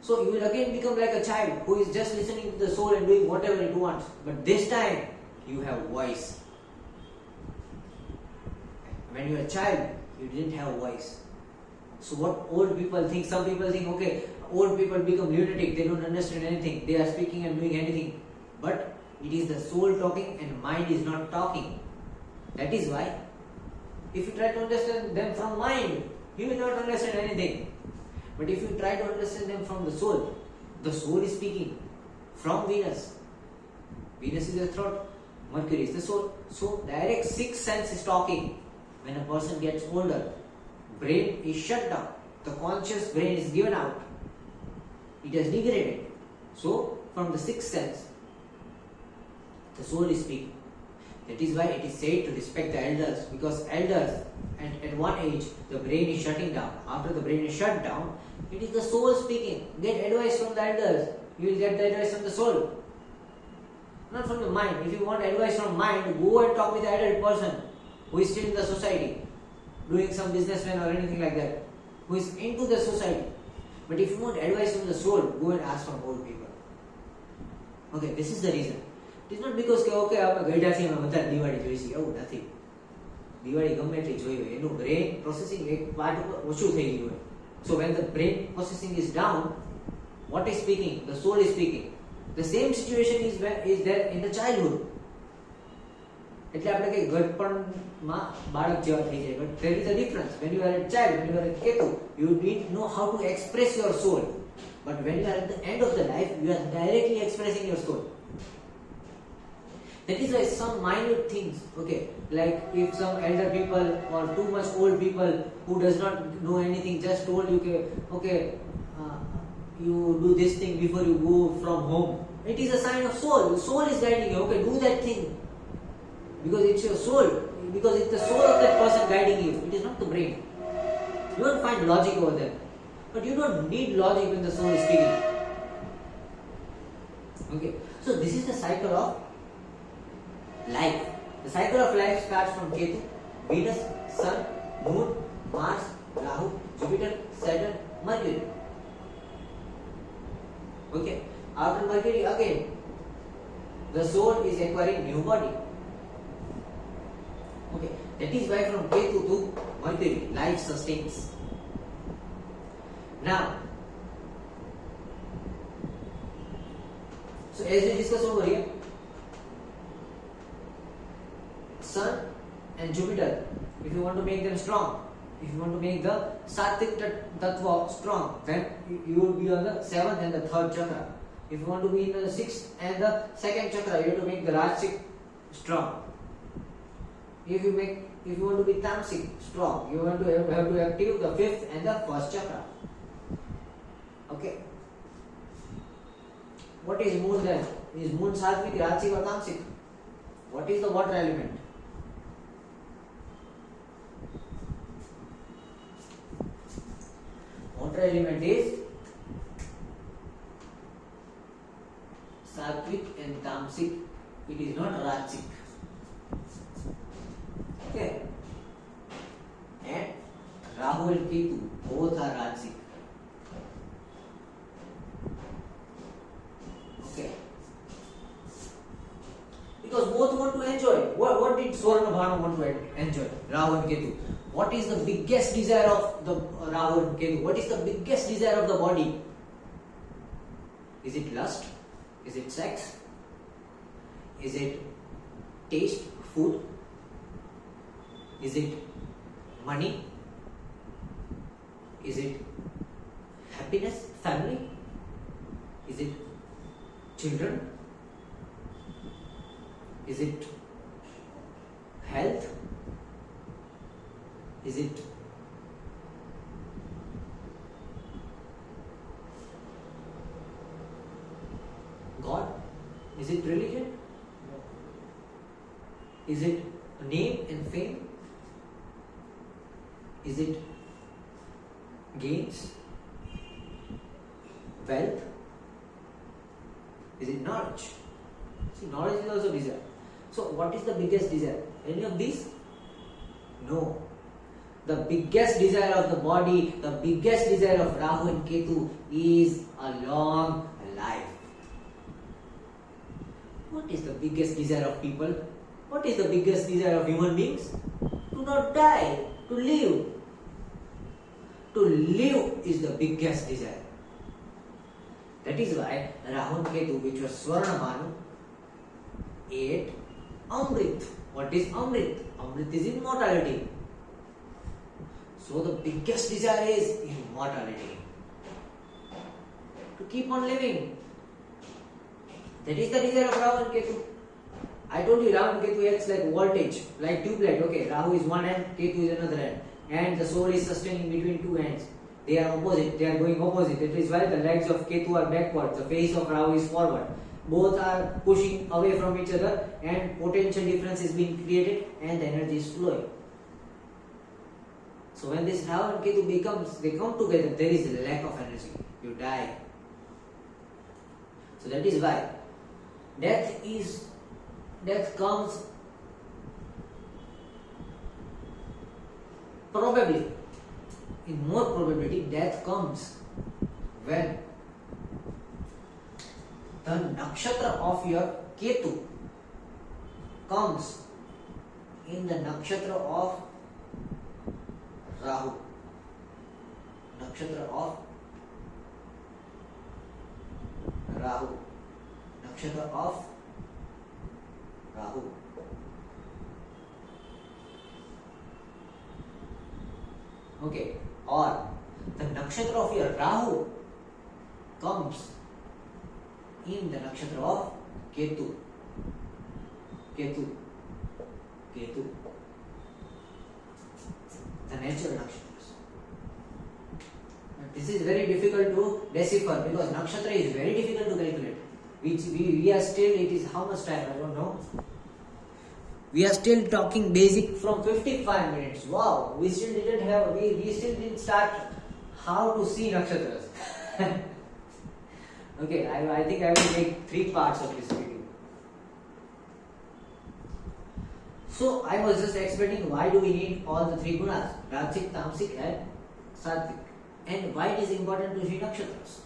So you will again become like a child who is just listening to the soul and doing whatever it wants. But this time, you have voice. When you were a child, you didn't have voice. So what old people think, some people think, okay, old people become lunatic, they don't understand anything, they are speaking and doing anything. But it is the soul talking and mind is not talking. That is why, if you try to understand them from mind, you will not understand anything. But if you try to understand them from the soul is speaking from Venus. Venus is the throat, Mercury is the soul. So direct sixth sense is talking. When a person gets older, brain is shut down. The conscious brain is given out. It has degraded. So from the sixth sense, the soul is speaking. That is why it is said to respect the elders, because elders, and at one age, the brain is shutting down. After the brain is shut down, it is the soul speaking. Get advice from the elders. You will get the advice from the soul, not from the mind. If you want advice from mind, go and talk with the adult person who is still in the society, doing some businessman or anything like that, who is into the society. But if you want advice from the soul, go and ask from old people. Okay, this is the reason. It is not because okay, આપણે ગઈઢા છીએ અમે બધા દિવાળી જોઈશી એવું નથી. દિવાળી ગમે તે જોઈ હોય એનું બ્રેન પ્રોસેસિંગ એક પાર્ટ ઓછું થઈ ગયું હોય. So when the brain processing is down, what is speaking? The soul is speaking. The same situation is there in the childhood. એટલે આપણે કે ગઢપણમાં બાળક જેવા થઈ જાય. But there is a difference. When you are a child, when you are a ketu, you need to know how to express your soul. But when you are at the end of the life, you are directly expressing your soul. That is why some minute things, okay, like if some elder people or too much old people who does not know anything just told you, okay, you do this thing before you go from home. It is a sign of soul. The soul is guiding you. Okay, do that thing. Because it's your soul. Because it's the soul of that person guiding you. It is not the brain. You don't find logic over there. But you don't need logic when the soul is speaking. Okay. So this is the cycle of life. The cycle of life starts from Ketu, Venus, Sun, Moon, Mars, Rahu, Jupiter, Saturn, Mercury. Okay. After Mercury again, the soul is acquiring new body. Okay. That is why from Ketu to Mercury, life sustains. Now, so as we discussed over here, Sun and Jupiter, if you want to make them strong, if you want to make the Sattvic Tattva strong, then you will be on the 7th and the 3rd chakra. If you want to be in the 6th and the 2nd chakra, you have to make the Rajasic strong. If you want to be Tamasic strong, you have to active the 5th and the 1st chakra. Okay. What is moon then? Is moon Sattvic, Rajasic or Tamasic? What is the water element? Water element is Sattvic and Tamasic. It is not Rajasic. Okay. And Rahu and Ketu both are Rajasic. Okay. Because both want to enjoy. What did Swarna Bhanu want to enjoy? Rahu and Ketu. What is the biggest desire of the Rahu and Ketu? What is the biggest desire of the body? Is it lust? Is it sex? Is it taste, food? Is it money? Is it happiness, family? Is it children? Is it health? Is it God? Is it religion? No. Is it name and fame? Is it gains? Wealth? Is it knowledge? See, knowledge is also desire. So, what is the biggest desire? Any of these? No. The biggest desire of the body, the biggest desire of Rahu and Ketu is a long life. What is the biggest desire of people? What is the biggest desire of human beings? To not die, to live. To live is the biggest desire. That is why Rahu and Ketu, which was Swarna Bhanu, ate Amrit. What is Amrit? Amrit is immortality. So the biggest desire is immortality. To keep on living. That is the desire of Rahu and Ketu. I told you Rahu and Ketu acts like voltage, like tube light. Okay, Rahu is one end, Ketu is another end. And the soul is sustaining between two ends. They are opposite, they are going opposite. That is why the legs of Ketu are backwards, the face of Rahu is forward. Both are pushing away from each other and potential difference is being created and the energy is flowing. So when this Rahu and Ketu they come together, there is a lack of energy. You die. So that is why death comes probably, in more probability, death comes when the nakshatra of your Ketu comes in the nakshatra of Rahu. Nakshatra of Rahu. Nakshatra of Rahu. Okay, or the nakshatra of your Rahu comes in the nakshatra of Ketu. Ketu. Ketu. The natural nakshatras. This is very difficult to decipher because nakshatra is very difficult to calculate. We are still, it is how much time? I don't know. We are still talking basic from 55 minutes. Wow, we still didn't start how to see nakshatras. Okay, I think I will make 3 parts of this video. So I was just explaining why do we need all the 3 gunas, Rajasic, Tamasic and Sattvic, and why it is important to see nakshatras.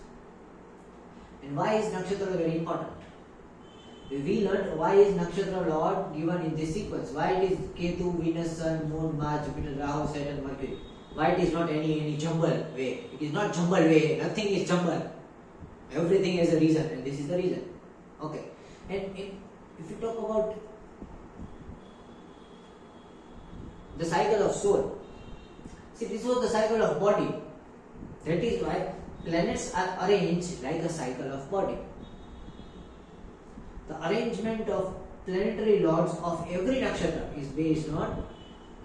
And why is nakshatra very important? We learned why is nakshatra Lord given in this sequence. Why it is Ketu, Venus, Sun, Moon, Mars, Jupiter, Rahu, Saturn, Mercury. Why it is not any jumble way. It is not jumble way. Nothing is jumble. Everything has a reason, and this is the reason. Okay. And if you talk about the cycle of soul, see, this was the cycle of body. That is why planets are arranged like a cycle of body. The arrangement of planetary lords of every nakshatra is based on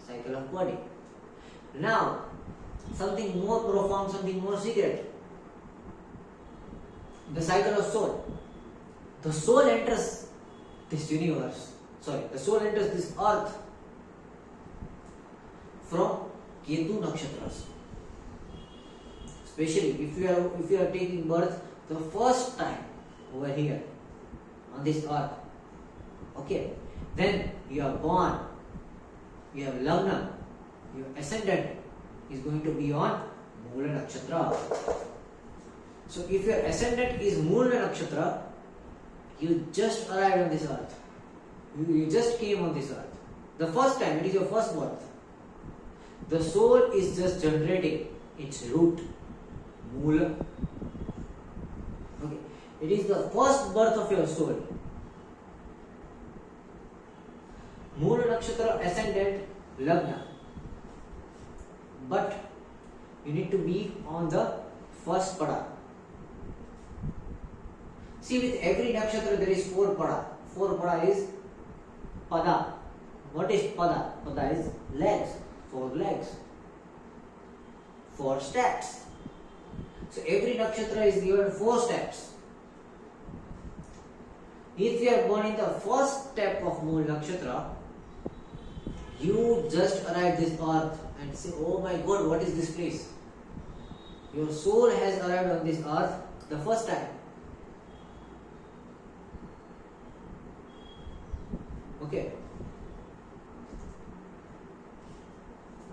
cycle of body. Now, something more profound, something more secret. The cycle of soul. The soul enters this universe. The soul enters this earth from Ketu nakshatras. Especially if you are taking birth the first time over here on this earth. Okay, then you are born, you have Lagna, your ascendant is going to be on Mula Nakshatra. So if your ascendant is Mula Nakshatra, you just arrived on this earth. You just came on this earth. The first time, it is your first birth. The soul is just generating its root, Mula. Okay. It is the first birth of your soul. Mula Nakshatra ascendant Lagna. But you need to be on the first pada. See, with every nakshatra there is 4 pada. 4 pada is pada. What is pada? Pada is legs. 4 legs. 4 steps. So every nakshatra is given 4 steps. If you are born in the first step of Mula Nakshatra, you just arrived this earth and say, oh my God, what is this place? Your soul has arrived on this earth the first time. Okay.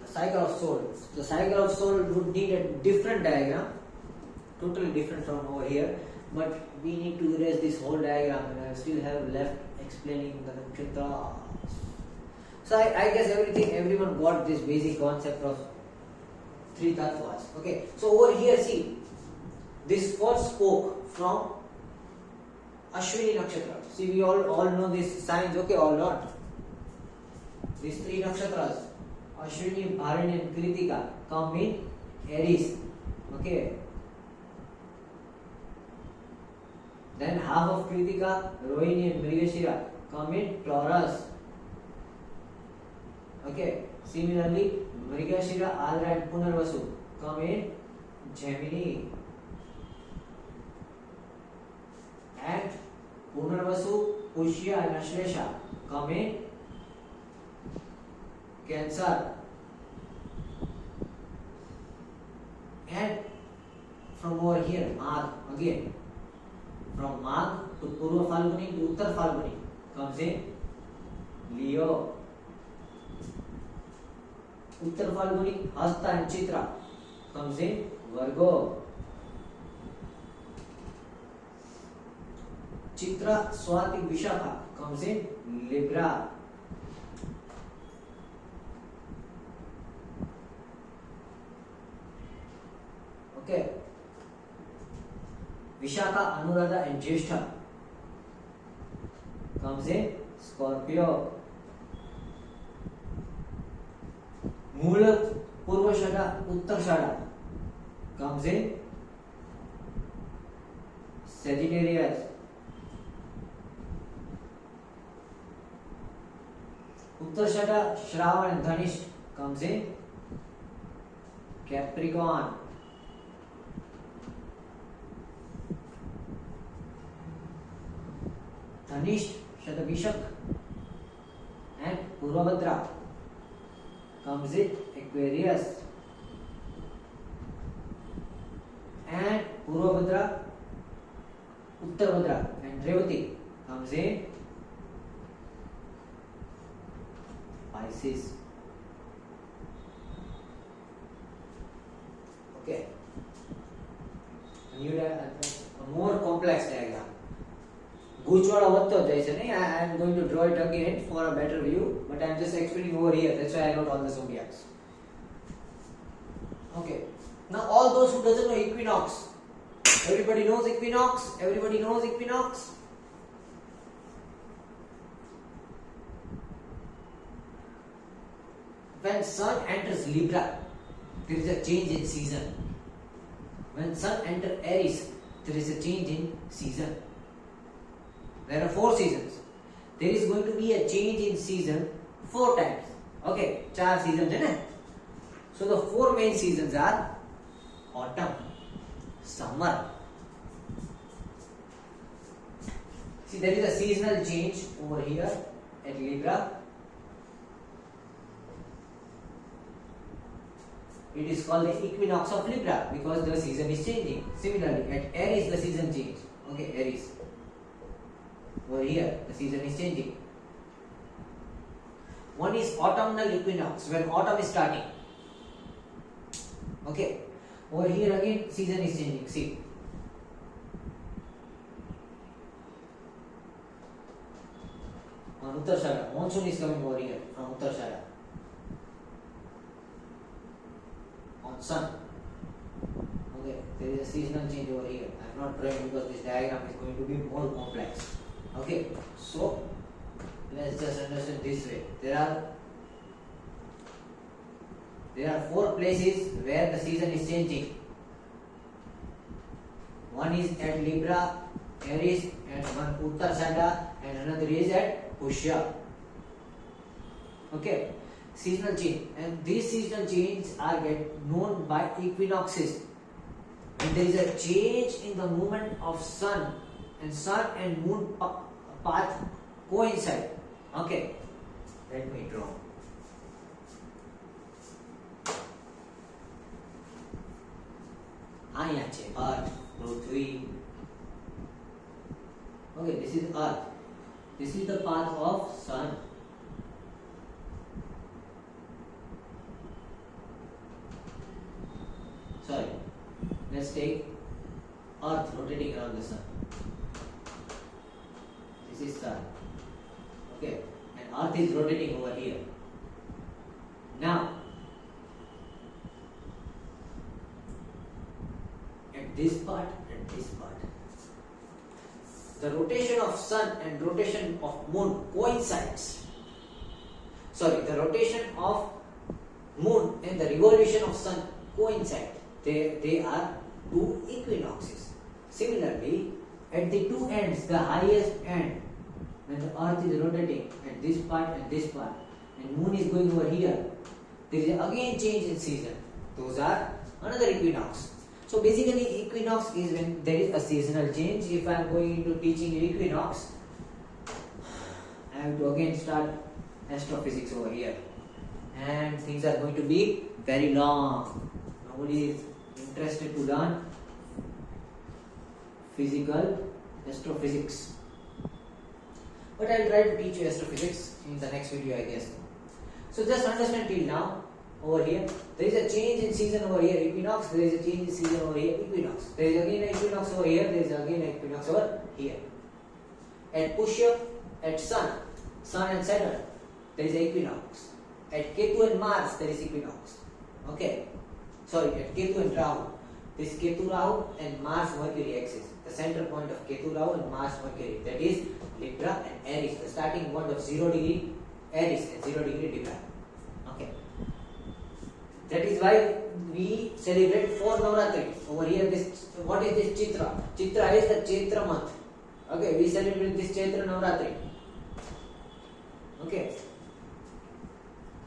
The cycle of soul. The cycle of soul would need a different diagram, totally different from over here. But we need to erase this whole diagram, and I still have left explaining the nakshatra. So I guess everyone got this basic concept of 3 tattvas. Okay. So over here, see, this first spoke from Ashwini Nakshatra. See, we all know these signs, okay, or not. These 3 nakshatras, Ashwini, Bharani and Kritika, come in Aries. Okay. Then half of Kritika, Rohini and Mrigashira come in Taurus. Okay. Similarly, Mrigashira, Adra and Punarvasu come in Gemini. And Punarvasu, Pushya and Ashlesha come in Cancer. And from over here, Magh again. From Magh to Purva Falguni to Uttar Falguni comes in Leo. Uttar Falguni, Hasta and Chitra comes in Virgo. Chitra, Swati, Vishakha comes in Libra. Okay. Vishakha, Anuradha and Jyeshtha comes in Scorpio. Mula, Purvashada, Uttarshada comes in Sagittarius. Uttarshada, Shravan and Dhanisht comes in Capricorn. Dhanisht, Shatabishak and Purvabhadra comes in Aquarius. And Purvabhadra, Uttarabhadra and Revati comes in Pisces. Okay. A more complex diagram. Guchwala vatto jai chhe nahi. I am going to draw it again for a better view, but I am just explaining over here. That's why I wrote all the zodiacs. Okay. Now all those who doesn't know equinox. Everybody knows equinox. Everybody knows equinox. When sun enters Libra, there is a change in season. When sun enters Aries, there is a change in season. There are 4 seasons. There is going to be a change in season 4 times. Okay, 4 seasons, hai na? So the 4 main seasons are autumn, summer. See, there is a seasonal change over here at Libra. It is called the equinox of Libra because the season is changing. Similarly, at Aries the season change. Okay, Aries. Over here the season is changing. One is autumnal equinox, when autumn is starting. Okay. Over here again season is changing. See. On Uttarshara, monsoon is coming over here from Uttarshara. On sun. Okay, there is a seasonal change over here. I am not drawing because this diagram is going to be more complex. Okay, so let's just understand this way. There are 4 places where the season is changing. One is at Libra, Aries, and one Uttarshada, and another is at Pushya. Okay, seasonal change, and these seasonal changes are known by equinoxes. And there is a change in the movement of sun and moon path coincide. Okay, let me draw. Aya છે Earth, Prithvi. Okay, this is Earth. This is the path of sun. Sorry, let's take Earth rotating around the sun. This is sun. Okay, and Earth is rotating over here. Now, at this part and this part, the rotation of sun and rotation of moon coincides. Sorry, the rotation of moon and the revolution of sun coincide. They are 2 equinoxes. Similarly, at the 2 ends, the highest end, when the earth is rotating at this part and moon is going over here, there is again change in season. Those are another equinox. So basically equinox is when there is a seasonal change. If I am going into teaching equinox, I have to again start astrophysics over here, and things are going to be very long. Nobody is interested to learn astrophysics. But I will try to teach you astrophysics in the next video, I guess. So just understand till now, over here, there is a change in season over here, equinox, there is a change in season over here, equinox. There is again an equinox over here, there is again an equinox over here. At Pushya, at Sun and Saturn, there is equinox. At Ketu and Mars, there is equinox. Okay. Sorry, at Ketu and Rahu. This Ketu Rahu and Mars Mercury axis. The center point of Ketu Rahu and Mars Mercury. That is Libra and Aries. The starting point of 0 degree Aries and 0 degree Libra. Okay. That is why we celebrate 4 Navratri. Over here, this what is this Chitra? Chitra is the Chaitra month. Okay, we celebrate this Chaitra Navratri. Okay.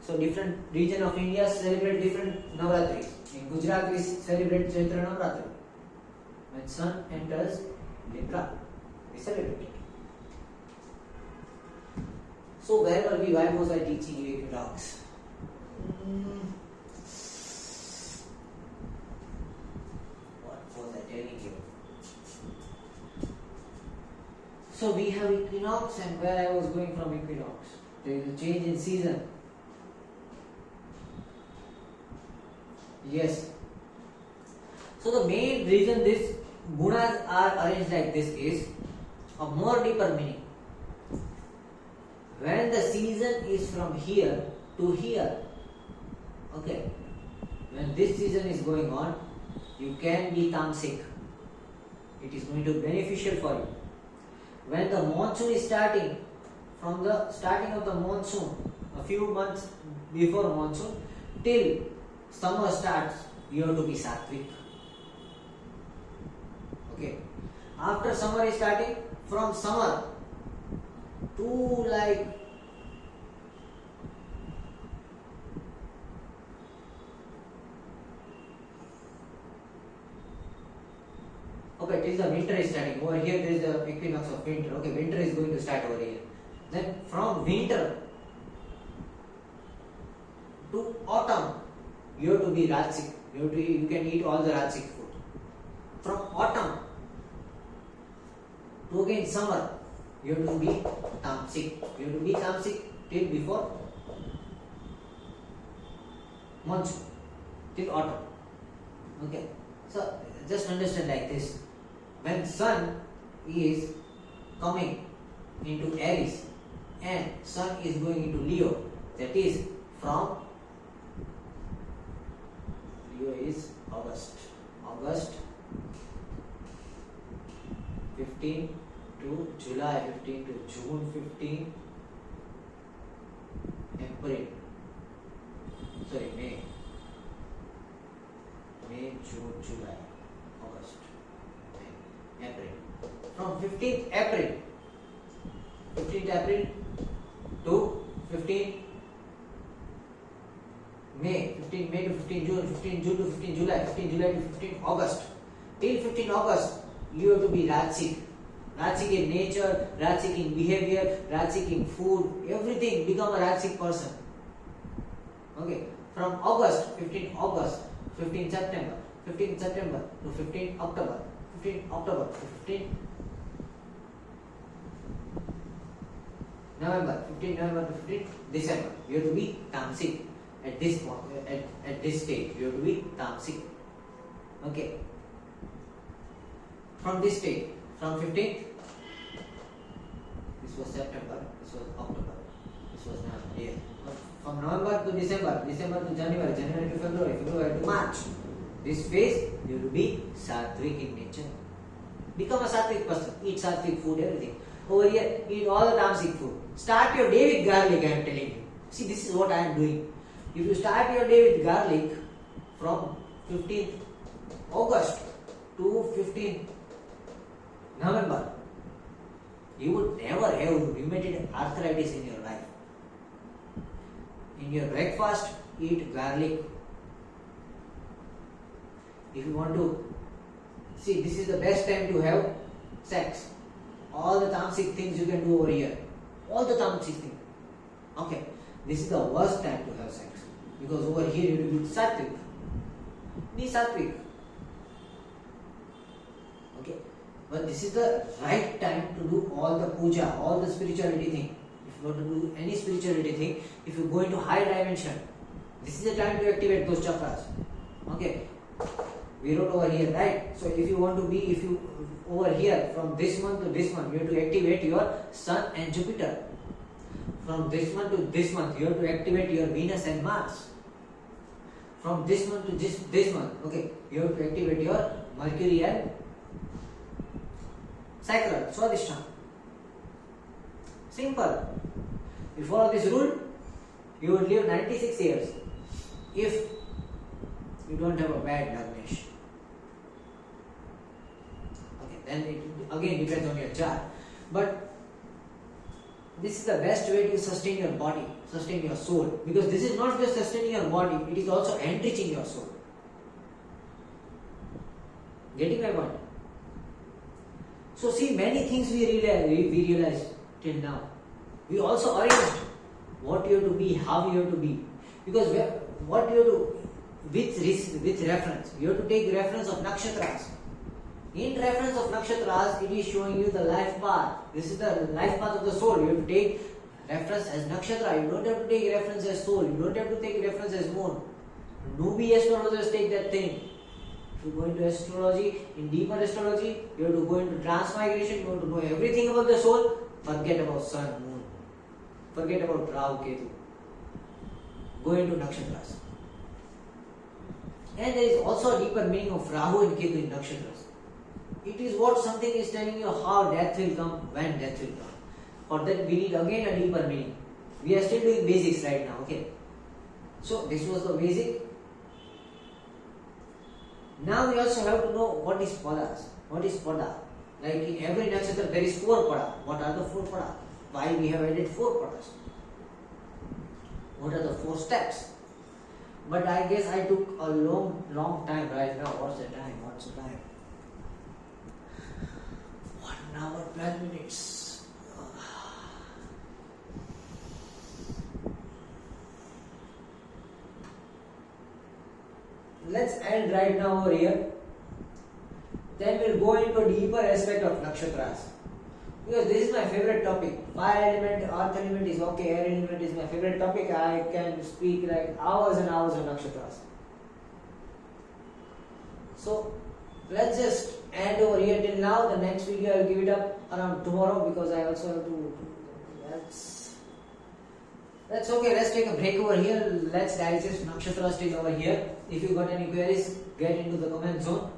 So different region of India celebrate different Navratris. In Gujarat we celebrate Chaitra Navratri. When sun enters Libra, we celebrate it. So where were we? Why was I teaching you equinox? What was I telling you? So we have equinox, and where I was going from equinox. There is a change in season. Yes. So the main reason this gunas are arranged like this is a more deeper meaning. When the season is from here to here, okay, when this season is going on, you can be tamasic. It is going to be beneficial for you. When the monsoon is starting, from the starting of the monsoon, a few months before monsoon, till summer starts, you have to be sattvic. Okay. After summer is starting, from summer to like okay, till the winter is starting. Over here there is the equinox of winter. Okay, winter is going to start over here. Then from winter to autumn, you have to be Rajasic. You can eat all the Rajasic food. From autumn to again summer, you have to be tamasic. You have to be tamasic till before monsoon, till autumn. Okay. So just understand like this. When sun is coming into Aries and sun is going into Leo, that is from Leo is August 15 to July 15 to June 15, May, June, July, August, May, April. From 15th April to 15 May, 15 May to 15 June, 15 June to 15 July, 15 July to 15 August. Till 15 August, you have to be Rajasic. Rajasic in nature, Rajasic in behavior, Rajasic in food, everything. Become a Rajasic person. Okay. From August, 15 August, 15 September to 15 October, 15 October to 15 November, 15 November to 15 December. You have to be tamasic at this point, at this stage. You have to be tamasic. Okay. From this stage, from 15th, this was September, this was October, this was November. Yeah. From November to December, December to January, January to February, February to March. This phase, you will be sattvic in nature. Become a sattvic person. Eat sattvic food, everything. Over here, eat all the tamasic food. Start your day with garlic, I am telling you. See, this is what I am doing. If you start your day with garlic from 15th August to 15th November, you would never have rheumatoid arthritis in your life. In your breakfast, eat garlic. If you want to see, this is the best time to have sex. All the tamasic things you can do over here. All the tamasic things. Okay. This is the worst time to have sex. Because over here you will be sattvic. Be sattvic. Okay. But this is the right time to do all the puja, all the spirituality thing. If you want to do any spirituality thing, if you go into high dimension, this is the time to activate those chakras. Okay. We wrote over here, right? So if you want to be, if you over here from this month to this month, you have to activate your Sun and Jupiter. From this month to this month, you have to activate your Venus and Mars. From this month to this month, okay, you have to activate your Mercury and Sacral, Swadhisthana. Simple. You follow this rule, you would live 96 years if you don't have a bad Lagnesh. Okay, then it again depends on your chart. But this is the best way to sustain your body, sustain your soul. Because this is not just sustaining your body, it is also enriching your soul. Getting my point? So see, many things we realized till now. We also arranged what you have to be, how you have to be. Because what you have to, with reference, you have to take reference of nakshatras. In reference of nakshatras, it is showing you the life path. This is the life path of the soul. You have to take reference as nakshatra. You don't have to take reference as soul. You don't have to take reference as moon. Newbie astrologers take that thing. If you go into astrology, in deeper astrology, you have to go into transmigration. You have to know everything about the soul. Forget about sun, moon. Forget about Rahu, Ketu. Go into nakshatras. And there is also a deeper meaning of Rahu and Ketu in nakshatras. It is what something is telling you how death will come, when death will come. For that we need again a deeper meaning. We are still doing basics right now, okay? So this was the basic. Now we also have to know what is padas. What is pada? Like in every nakshatra there is 4 pada. What are the 4 pada? Why we have added 4 padas? What are the 4 steps? But I guess I took a long time right now. What's the time? 1 hour 12 minutes. Let's end right now over here. Then we'll go into a deeper aspect of nakshatras. Because this is my favorite topic. Fire element, earth element is okay, air element is my favorite topic. I can speak like hours and hours on nakshatras. So let's just end over here till now. The next video I'll give it up around tomorrow because I also have to. That's okay. Let's take a break over here. Let's digest nakshatras till over here. If you got any queries, get into the comment zone.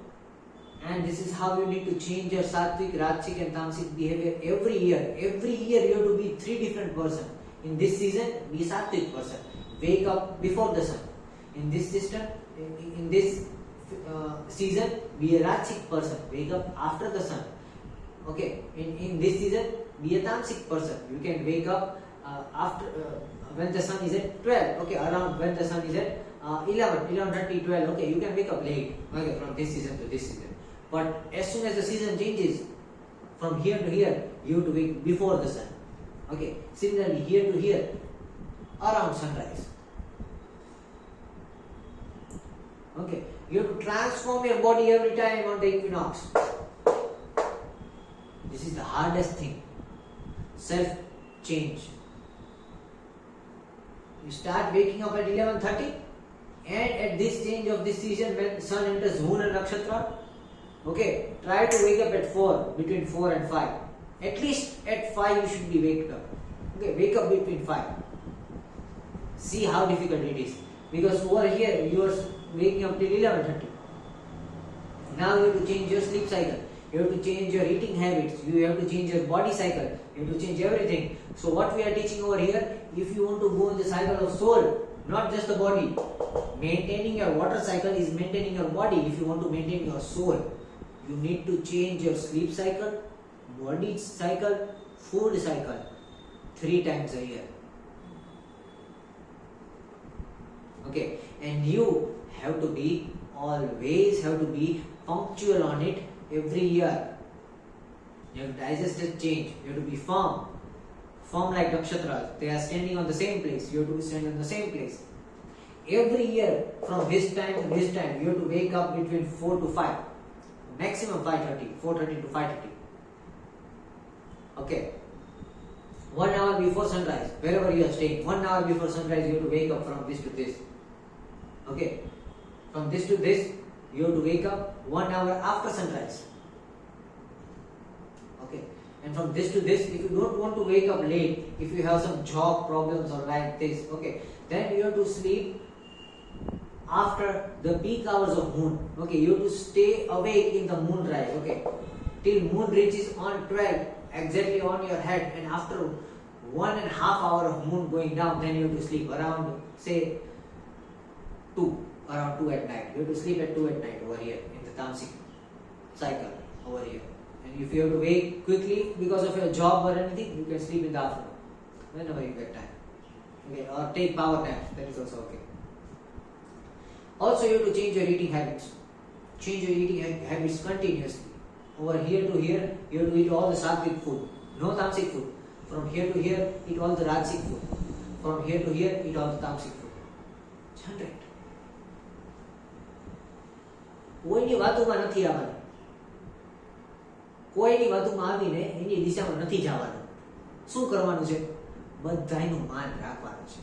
And this is how you need to change your sattvic, rajasic and tamasic behavior every year. Every year you have to be 3 different persons. In this season, be a sattvic person. Wake up before the sun. In this system, in this season, be a rajasic person. Wake up after the sun. Okay. In this season, be a tamasic person. You can wake up after when the sun is at 12. Okay, around when the sun is at 11:30, 12. Okay, you can wake up late. Okay, from this season to this season. But as soon as the season changes, from here to here, you have to wake before the sun. Okay. Similarly, here to here, around sunrise. Okay. You have to transform your body every time on the equinox. This is the hardest thing. Self-change. You start waking up at 11:30, and at this change of this season, when sun enters moon and nakshatra, okay, try to wake up at 4, between 4 and 5. At least at 5 you should be waked up. Okay, wake up between 5. See how difficult it is. Because over here you are waking up till 11:30. Now you have to change your sleep cycle. You have to change your eating habits. You have to change your body cycle. You have to change everything. So what we are teaching over here, if you want to go in the cycle of soul, not just the body. Maintaining your water cycle is maintaining your body. If you want to maintain your soul, you need to change your sleep cycle, body cycle, food cycle 3 times a year. Okay, and you have to be always punctual on it every year. You have to digest that change. You have to be firm like nakshatras. They are standing on the same place. You have to stand on the same place. Every year from this time to this time, you have to wake up between 4 to 5. Maximum 5:30, 4:30 to 5:30. Okay. 1 hour before sunrise, wherever you are staying, 1 hour before sunrise, you have to wake up from this to this. Okay. From this to this, You have to wake up 1 hour after sunrise. Okay. And from this to this, if you don't want to wake up late, if you have some job problems or like this, okay, then you have to sleep after the peak hours of moon. Okay, you have to stay awake in the moonrise. Okay, till moon reaches on 12 exactly on your head, and after 1.5 hour of moon going down, then you have to sleep around say 2 at night. You have to sleep at 2 at night over here in the Tamasic cycle over here. And if you have to wake quickly because of your job or anything, you can sleep in the afternoon whenever you get time. Okay, or take power naps. That is also okay. Also, you have to change your eating habits. Change your eating habits continuously. Over here to here, you have to eat all the sattvic food, no tamasic food. From here to here, eat all the rajasic food. From here to here, eat all the tamasic food. Chant it. કોઈની વાતોમાં નથી આવવાનું. કોઈની વાતોમાં આવીને એની દિશામાં નથી જવાનું. શું કરવાનું છે? બધાયનું માન રાખવાનું છે.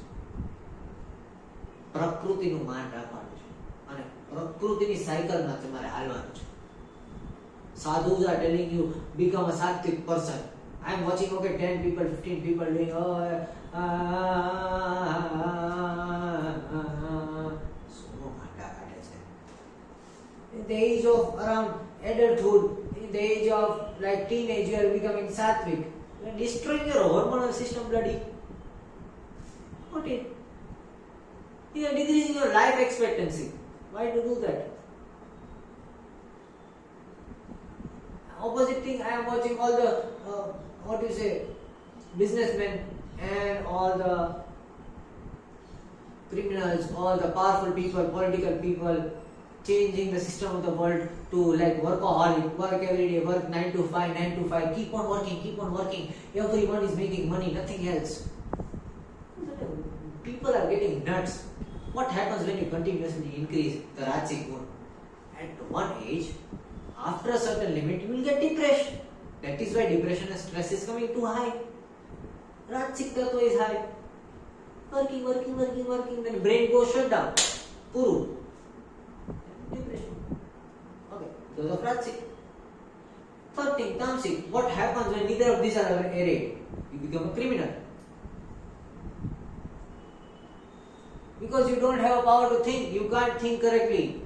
પ્રકૃતિનું માન રાખવાનું છે. અને પ્રકૃતિની સાયકલમાં તમારે હાલવાનું છે. Sadhus are telling you become a sattvic person. I am watching 10 people, 15 people doing in the age of around adulthood, in the age of like teenage, you are becoming sattvic. You are destroying your hormonal system, bloody. What it? You are decreasing your life expectancy. Why to do that? Opposite thing, I am watching all the businessmen and all the criminals, all the powerful people, political people, changing the system of the world to like workaholic, work every day, work 9 to 5, keep on working. Everyone is making money, nothing else. People are getting nuts. What happens when you continuously increase the Rajasic moon? At one age, after a certain limit, you will get depressed. That is why depression and stress is coming too high. Rajasic tattva is high. Working, then brain goes shut down. Puru. Depression. Okay, those are Rajasic. Third thing, Tamasic. What happens when neither of these are arrayed? You become a criminal. Because you don't have a power to think. You can't think correctly.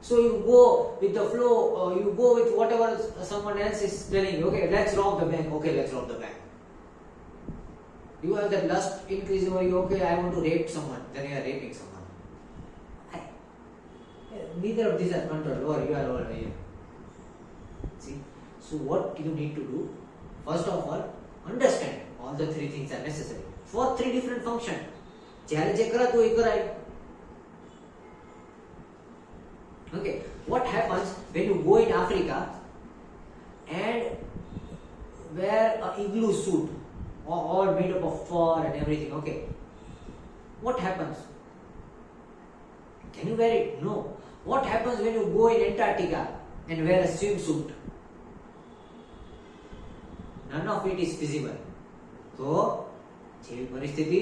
So you go with the flow, you go with whatever someone else is telling you. Okay, let's rob the bank. Okay, let's rob the bank. You have that lust increasing over you. Okay, I want to rape someone. Then you are raping someone. Neither of these are controlled. Or you are over here. See? So what you need to do? First of all, understand all the three things are necessary for three different functions. જ્યારે જે કરાતું હોય કરાય. Okay, what happens when you go in Africa and wear an igloo suit, all made up of fur and everything? Okay, what happens? Can you wear it? No. What happens when you go in Antarctica and wear a swimsuit? None of it is feasible. So, જેવી પરિસ્થિતિ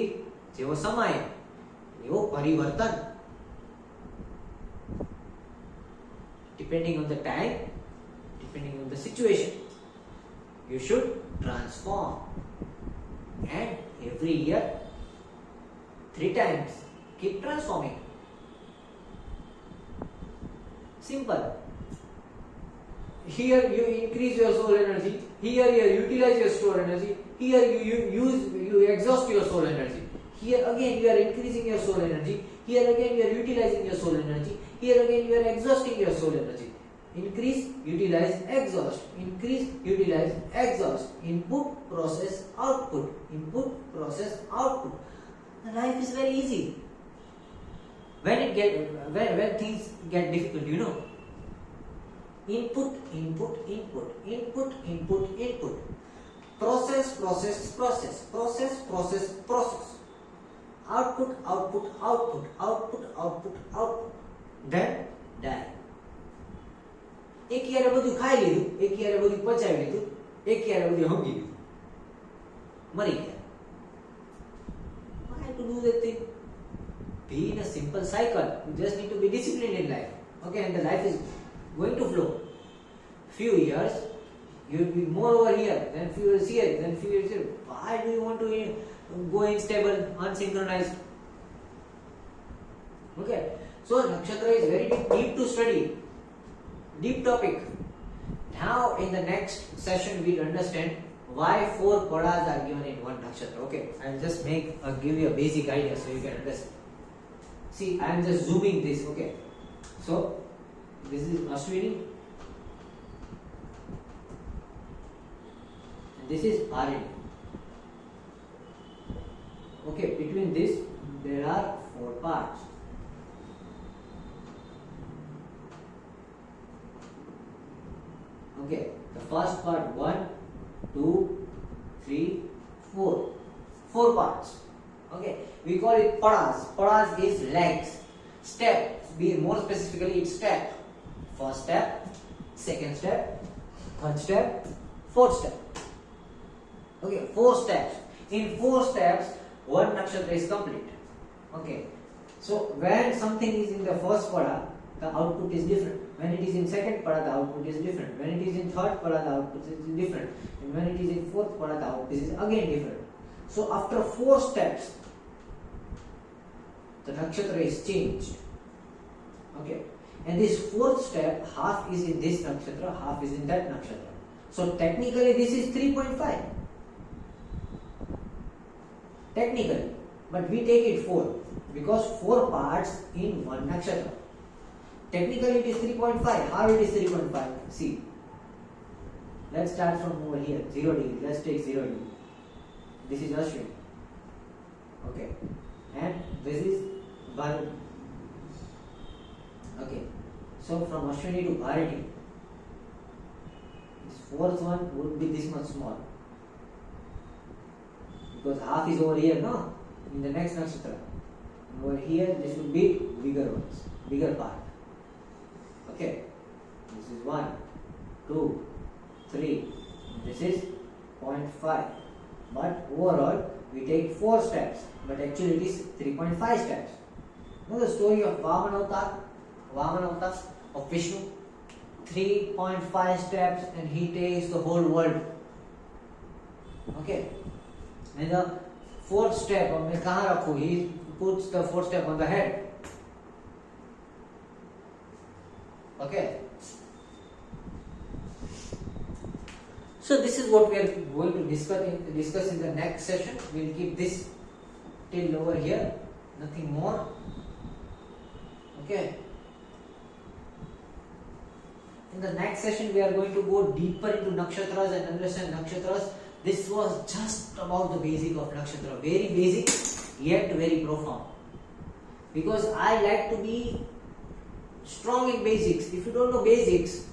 જેવો સમય એવો પરિવર્તન. Depending on the time, depending on the situation, you should transform. And every year, 3 times, keep transforming. Simple. Here you increase your soul energy. Here you utilize your soul energy. Here you exhaust your soul energy. Here again you are increasing your soul energy. Here again you are utilizing your soul energy. Here again you are exhausting your soul energy. Increase, utilize, exhaust. Increase, utilize, exhaust. Input, process, output. Input, process, output. The life is very easy. When things get difficult, you know. Input. Process. Output. Then die. એક યારે બધું ખાઈ લીધું, એક યારે બધું પચાવી લીધું, એક યારે બધું હંગી લીધું, મરી ગયા. Why to do that thing? Be in a simple cycle. You just need to be disciplined in life. Okay, and the life is going to flow. Few years, you will be more over here, then few years here, then few years here. Why do you want to go unstable, unsynchronized? Okay, so Nakshatra is very deep to study, deep topic. Now in the next session we'll understand why 4 padas are given in one Nakshatra. Okay, I'll just give you a basic idea so you can understand. See, I am just zooming this. Okay, so this is Ashwini and this is Parrt. Okay, between this there are 4 parts. Okay, the first part 1, 2, 3, 4. 4 parts. Okay, we call it padas. Padas is legs. Step, be more specifically, it's step. First step, second step, third step, fourth step. Okay, 4 steps. In 4 steps, one nakshatra is complete. Okay, so when something is in the first pada, the output is different. When it is in second pada, the output is different. When it is in third pada, the output is different. And when it is in fourth pada, the output is again different. So after 4 steps, the nakshatra is changed. Okay, and this 4th step, half is in this nakshatra, half is in that nakshatra. So technically this is 3.5. Technically, but we take it 4 because 4 parts in one nakshatra. Technically it is 3.5. How it is 3.5? See, let's start from over here, 0 degree. Let's take 0 degree. This is Ashwin. Okay, and this is Bharati. Okay, so from Ashwini to Bharati, this 4th one would be this much small because half is over here, no? In the next nakshatra. Over here, this would be bigger ones, bigger part. Okay, this is 1, 2, 3, this is 0.5. But overall, we take 4 steps, but actually it is 3.5 steps. Know the story of Vaman Avatar of Vishnu? 3.5 steps and he takes the whole world. Okay, and the 4th step, he puts the 4th step on the head. Okay, so this is what we are going to discuss in the next session. We will keep this till over here, nothing more. Okay, in the next session we are going to go deeper into nakshatras and understand nakshatras. This was just about the basic of nakshatra, very basic yet very profound, because I like to be strong in basics. If you don't know basics,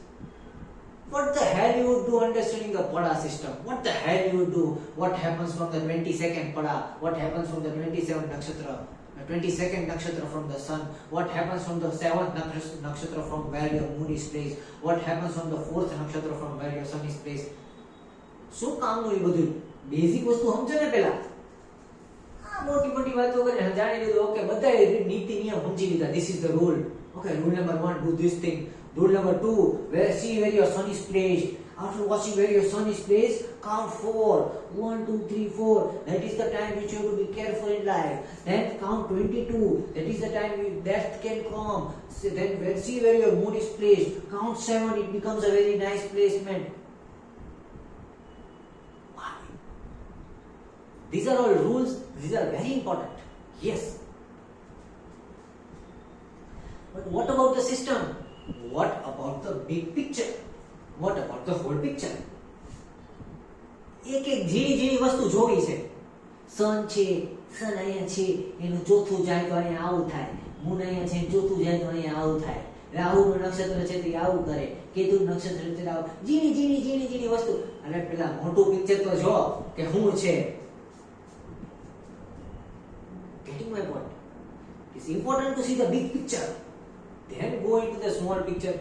what the hell you would do understanding the pada system? What the hell you would do? What happens from the 22nd pada? What happens from the 27th nakshatra? The 22nd nakshatra from the sun? What happens from the 7th nakshatra from where your moon is placed? What happens from the 4th nakshatra from where your sun is placed? શું કામનું એ બધું basic વસ્તુ સમજે ને પહેલા મોટી મોટી વાતો કરીને જાણી લીધું. ઓકે, બધા નીતિ નિયમ સમજી લીધા. This is the rule. Okay, rule number 1, do this thing. Rule number 2, see where your sun is placed. After watching where your sun is placed, count 4. 1, 2, 3, 4. That is the time which you have to be careful in life. Then count 22. That is the time death can come. Then see where your moon is placed. Count 7. It becomes a very nice placement. Why? These are all rules. These are very important. Yes. But what about the system? What about the big picture? What about the whole picture? એક એક ઝીણી ઝીણી વસ્તુ જોવી છે. સન છે, સન અહીંયા છે, એનું ચોથું જાય તો અહીંયા આવું થાય. મૂન અહીંયા છે, ચોથું જાય તો અહીંયા આવું થાય. રાહુનું નક્ષત્ર છે તે આવું કરે, કેતુનું નક્ષત્ર છે આવું. ઝીણી ઝીણી ઝીણી ઝીણી વસ્તુ. અને પેલા મોટું પિક્ચર તો જો કે શું છે. Getting my point? It's important to see the big picture. Then go into the small picture.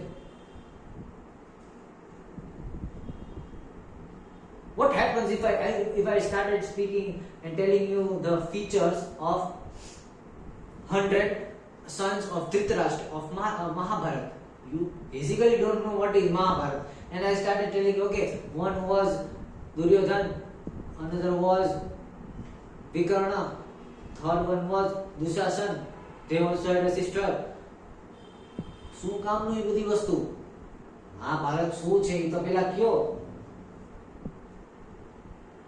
What happens if I started speaking and telling you the features of 100 sons of Dhritarashtra of Mahabharata? You basically don't know what is Mahabharata. And I started telling, okay, one was Duryodhan, another was Vikarna, third one was Dushasan. They also had a sister. શું કામનું એ બધી વસ્તુ? મહાભારત શું છે એ તો પેલા કયો.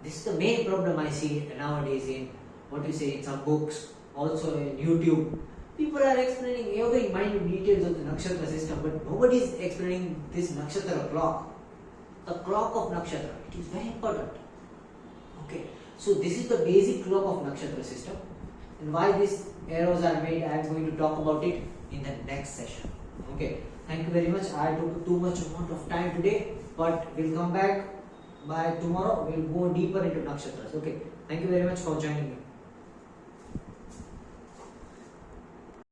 This is the main problem I see nowadays in what you say in some books, also in YouTube. People are explaining every minute details of the nakshatra system, but nobody is explaining this nakshatra clock. The clock of nakshatra. It is very important. Okay. So this is the basic clock of nakshatra system. And why these arrows are made, I am going to talk about it in the next session. Okay. Thank you very much. I took too much amount of time today, but we'll come back by tomorrow. We'll go deeper into nakshatras. Okay. Thank you very much for joining me.